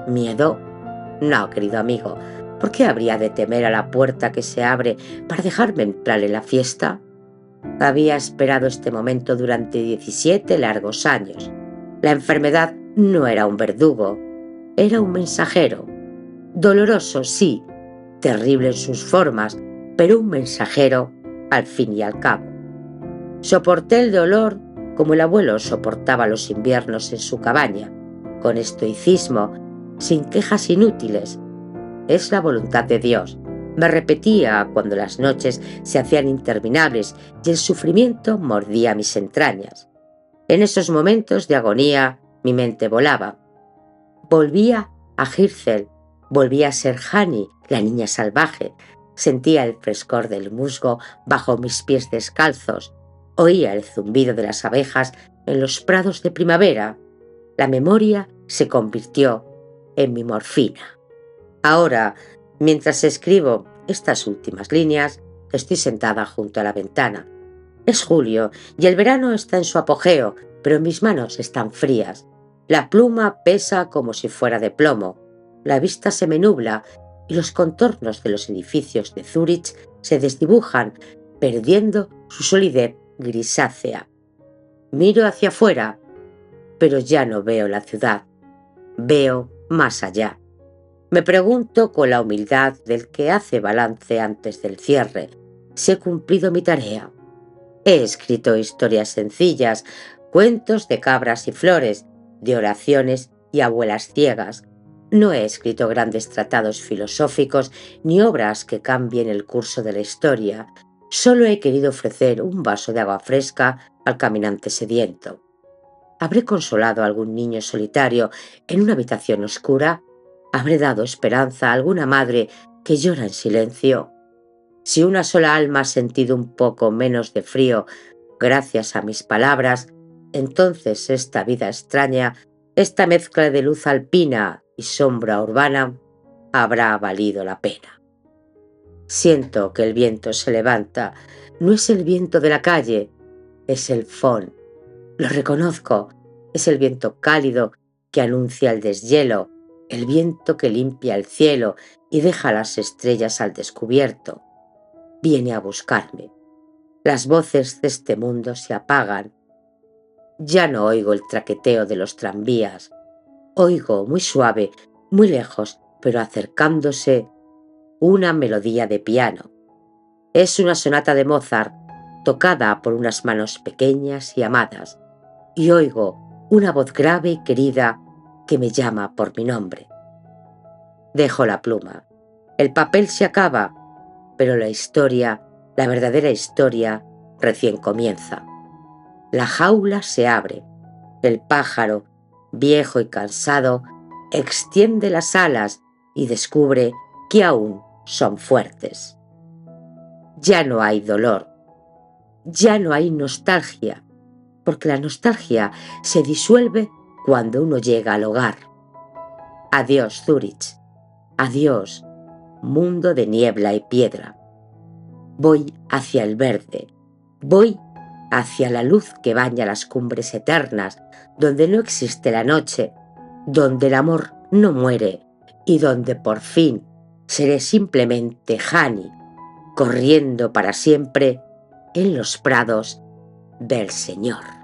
¿Miedo? No, querido amigo. ¿Por qué habría de temer a la puerta que se abre para dejarme entrar en la fiesta? Había esperado este momento durante 17 largos años. La enfermedad no era un verdugo, era un mensajero. Doloroso, sí, terrible en sus formas, pero un mensajero al fin y al cabo. Soporté el dolor como el abuelo soportaba los inviernos en su cabaña, con estoicismo, sin quejas inútiles. Es la voluntad de Dios, me repetía cuando las noches se hacían interminables y el sufrimiento mordía mis entrañas. En esos momentos de agonía mi mente volaba. Volvía a Hirzel, volvía a ser Hani, la niña salvaje. Sentía el frescor del musgo bajo mis pies descalzos. Oía el zumbido de las abejas en los prados de primavera. La memoria se convirtió en mi morfina. Ahora, mientras escribo estas últimas líneas, estoy sentada junto a la ventana. Es julio y el verano está en su apogeo, pero mis manos están frías. La pluma pesa como si fuera de plomo. La vista se me nubla y los contornos de los edificios de Zúrich se desdibujan, perdiendo su solidez grisácea. Miro hacia afuera, pero ya no veo la ciudad. Veo más allá. Me pregunto con la humildad del que hace balance antes del cierre si he cumplido mi tarea. He escrito historias sencillas, cuentos de cabras y flores, de oraciones y abuelas ciegas. No he escrito grandes tratados filosóficos ni obras que cambien el curso de la historia. Solo he querido ofrecer un vaso de agua fresca al caminante sediento. ¿Habré consolado a algún niño solitario en una habitación oscura? ¿Habré dado esperanza a alguna madre que llora en silencio? Si una sola alma ha sentido un poco menos de frío gracias a mis palabras, entonces esta vida extraña, esta mezcla de luz alpina y sombra urbana, habrá valido la pena. Siento que el viento se levanta. No es el viento de la calle, es el Fon. Lo reconozco, es el viento cálido que anuncia el deshielo, el viento que limpia el cielo y deja las estrellas al descubierto. Viene a buscarme. Las voces de este mundo se apagan. Ya no oigo el traqueteo de los tranvías. Oigo muy suave, muy lejos, pero acercándose, una melodía de piano. Es una sonata de Mozart, tocada por unas manos pequeñas y amadas, y oigo una voz grave y querida que me llama por mi nombre. Dejo la pluma. El papel se acaba, pero la historia La verdadera historia recién comienza. La jaula se abre. El pájaro, viejo y cansado, extiende las alas y descubre que aún son fuertes. Ya no hay dolor. Ya no hay nostalgia, porque la nostalgia se disuelve cuando uno llega al hogar. Adiós, Zúrich. Adiós, mundo de niebla y piedra. Voy hacia el verde. Voy hacia la luz que baña las cumbres eternas, donde no existe la noche, donde el amor no muere y donde por fin seré simplemente Hani, corriendo para siempre en los prados del Señor.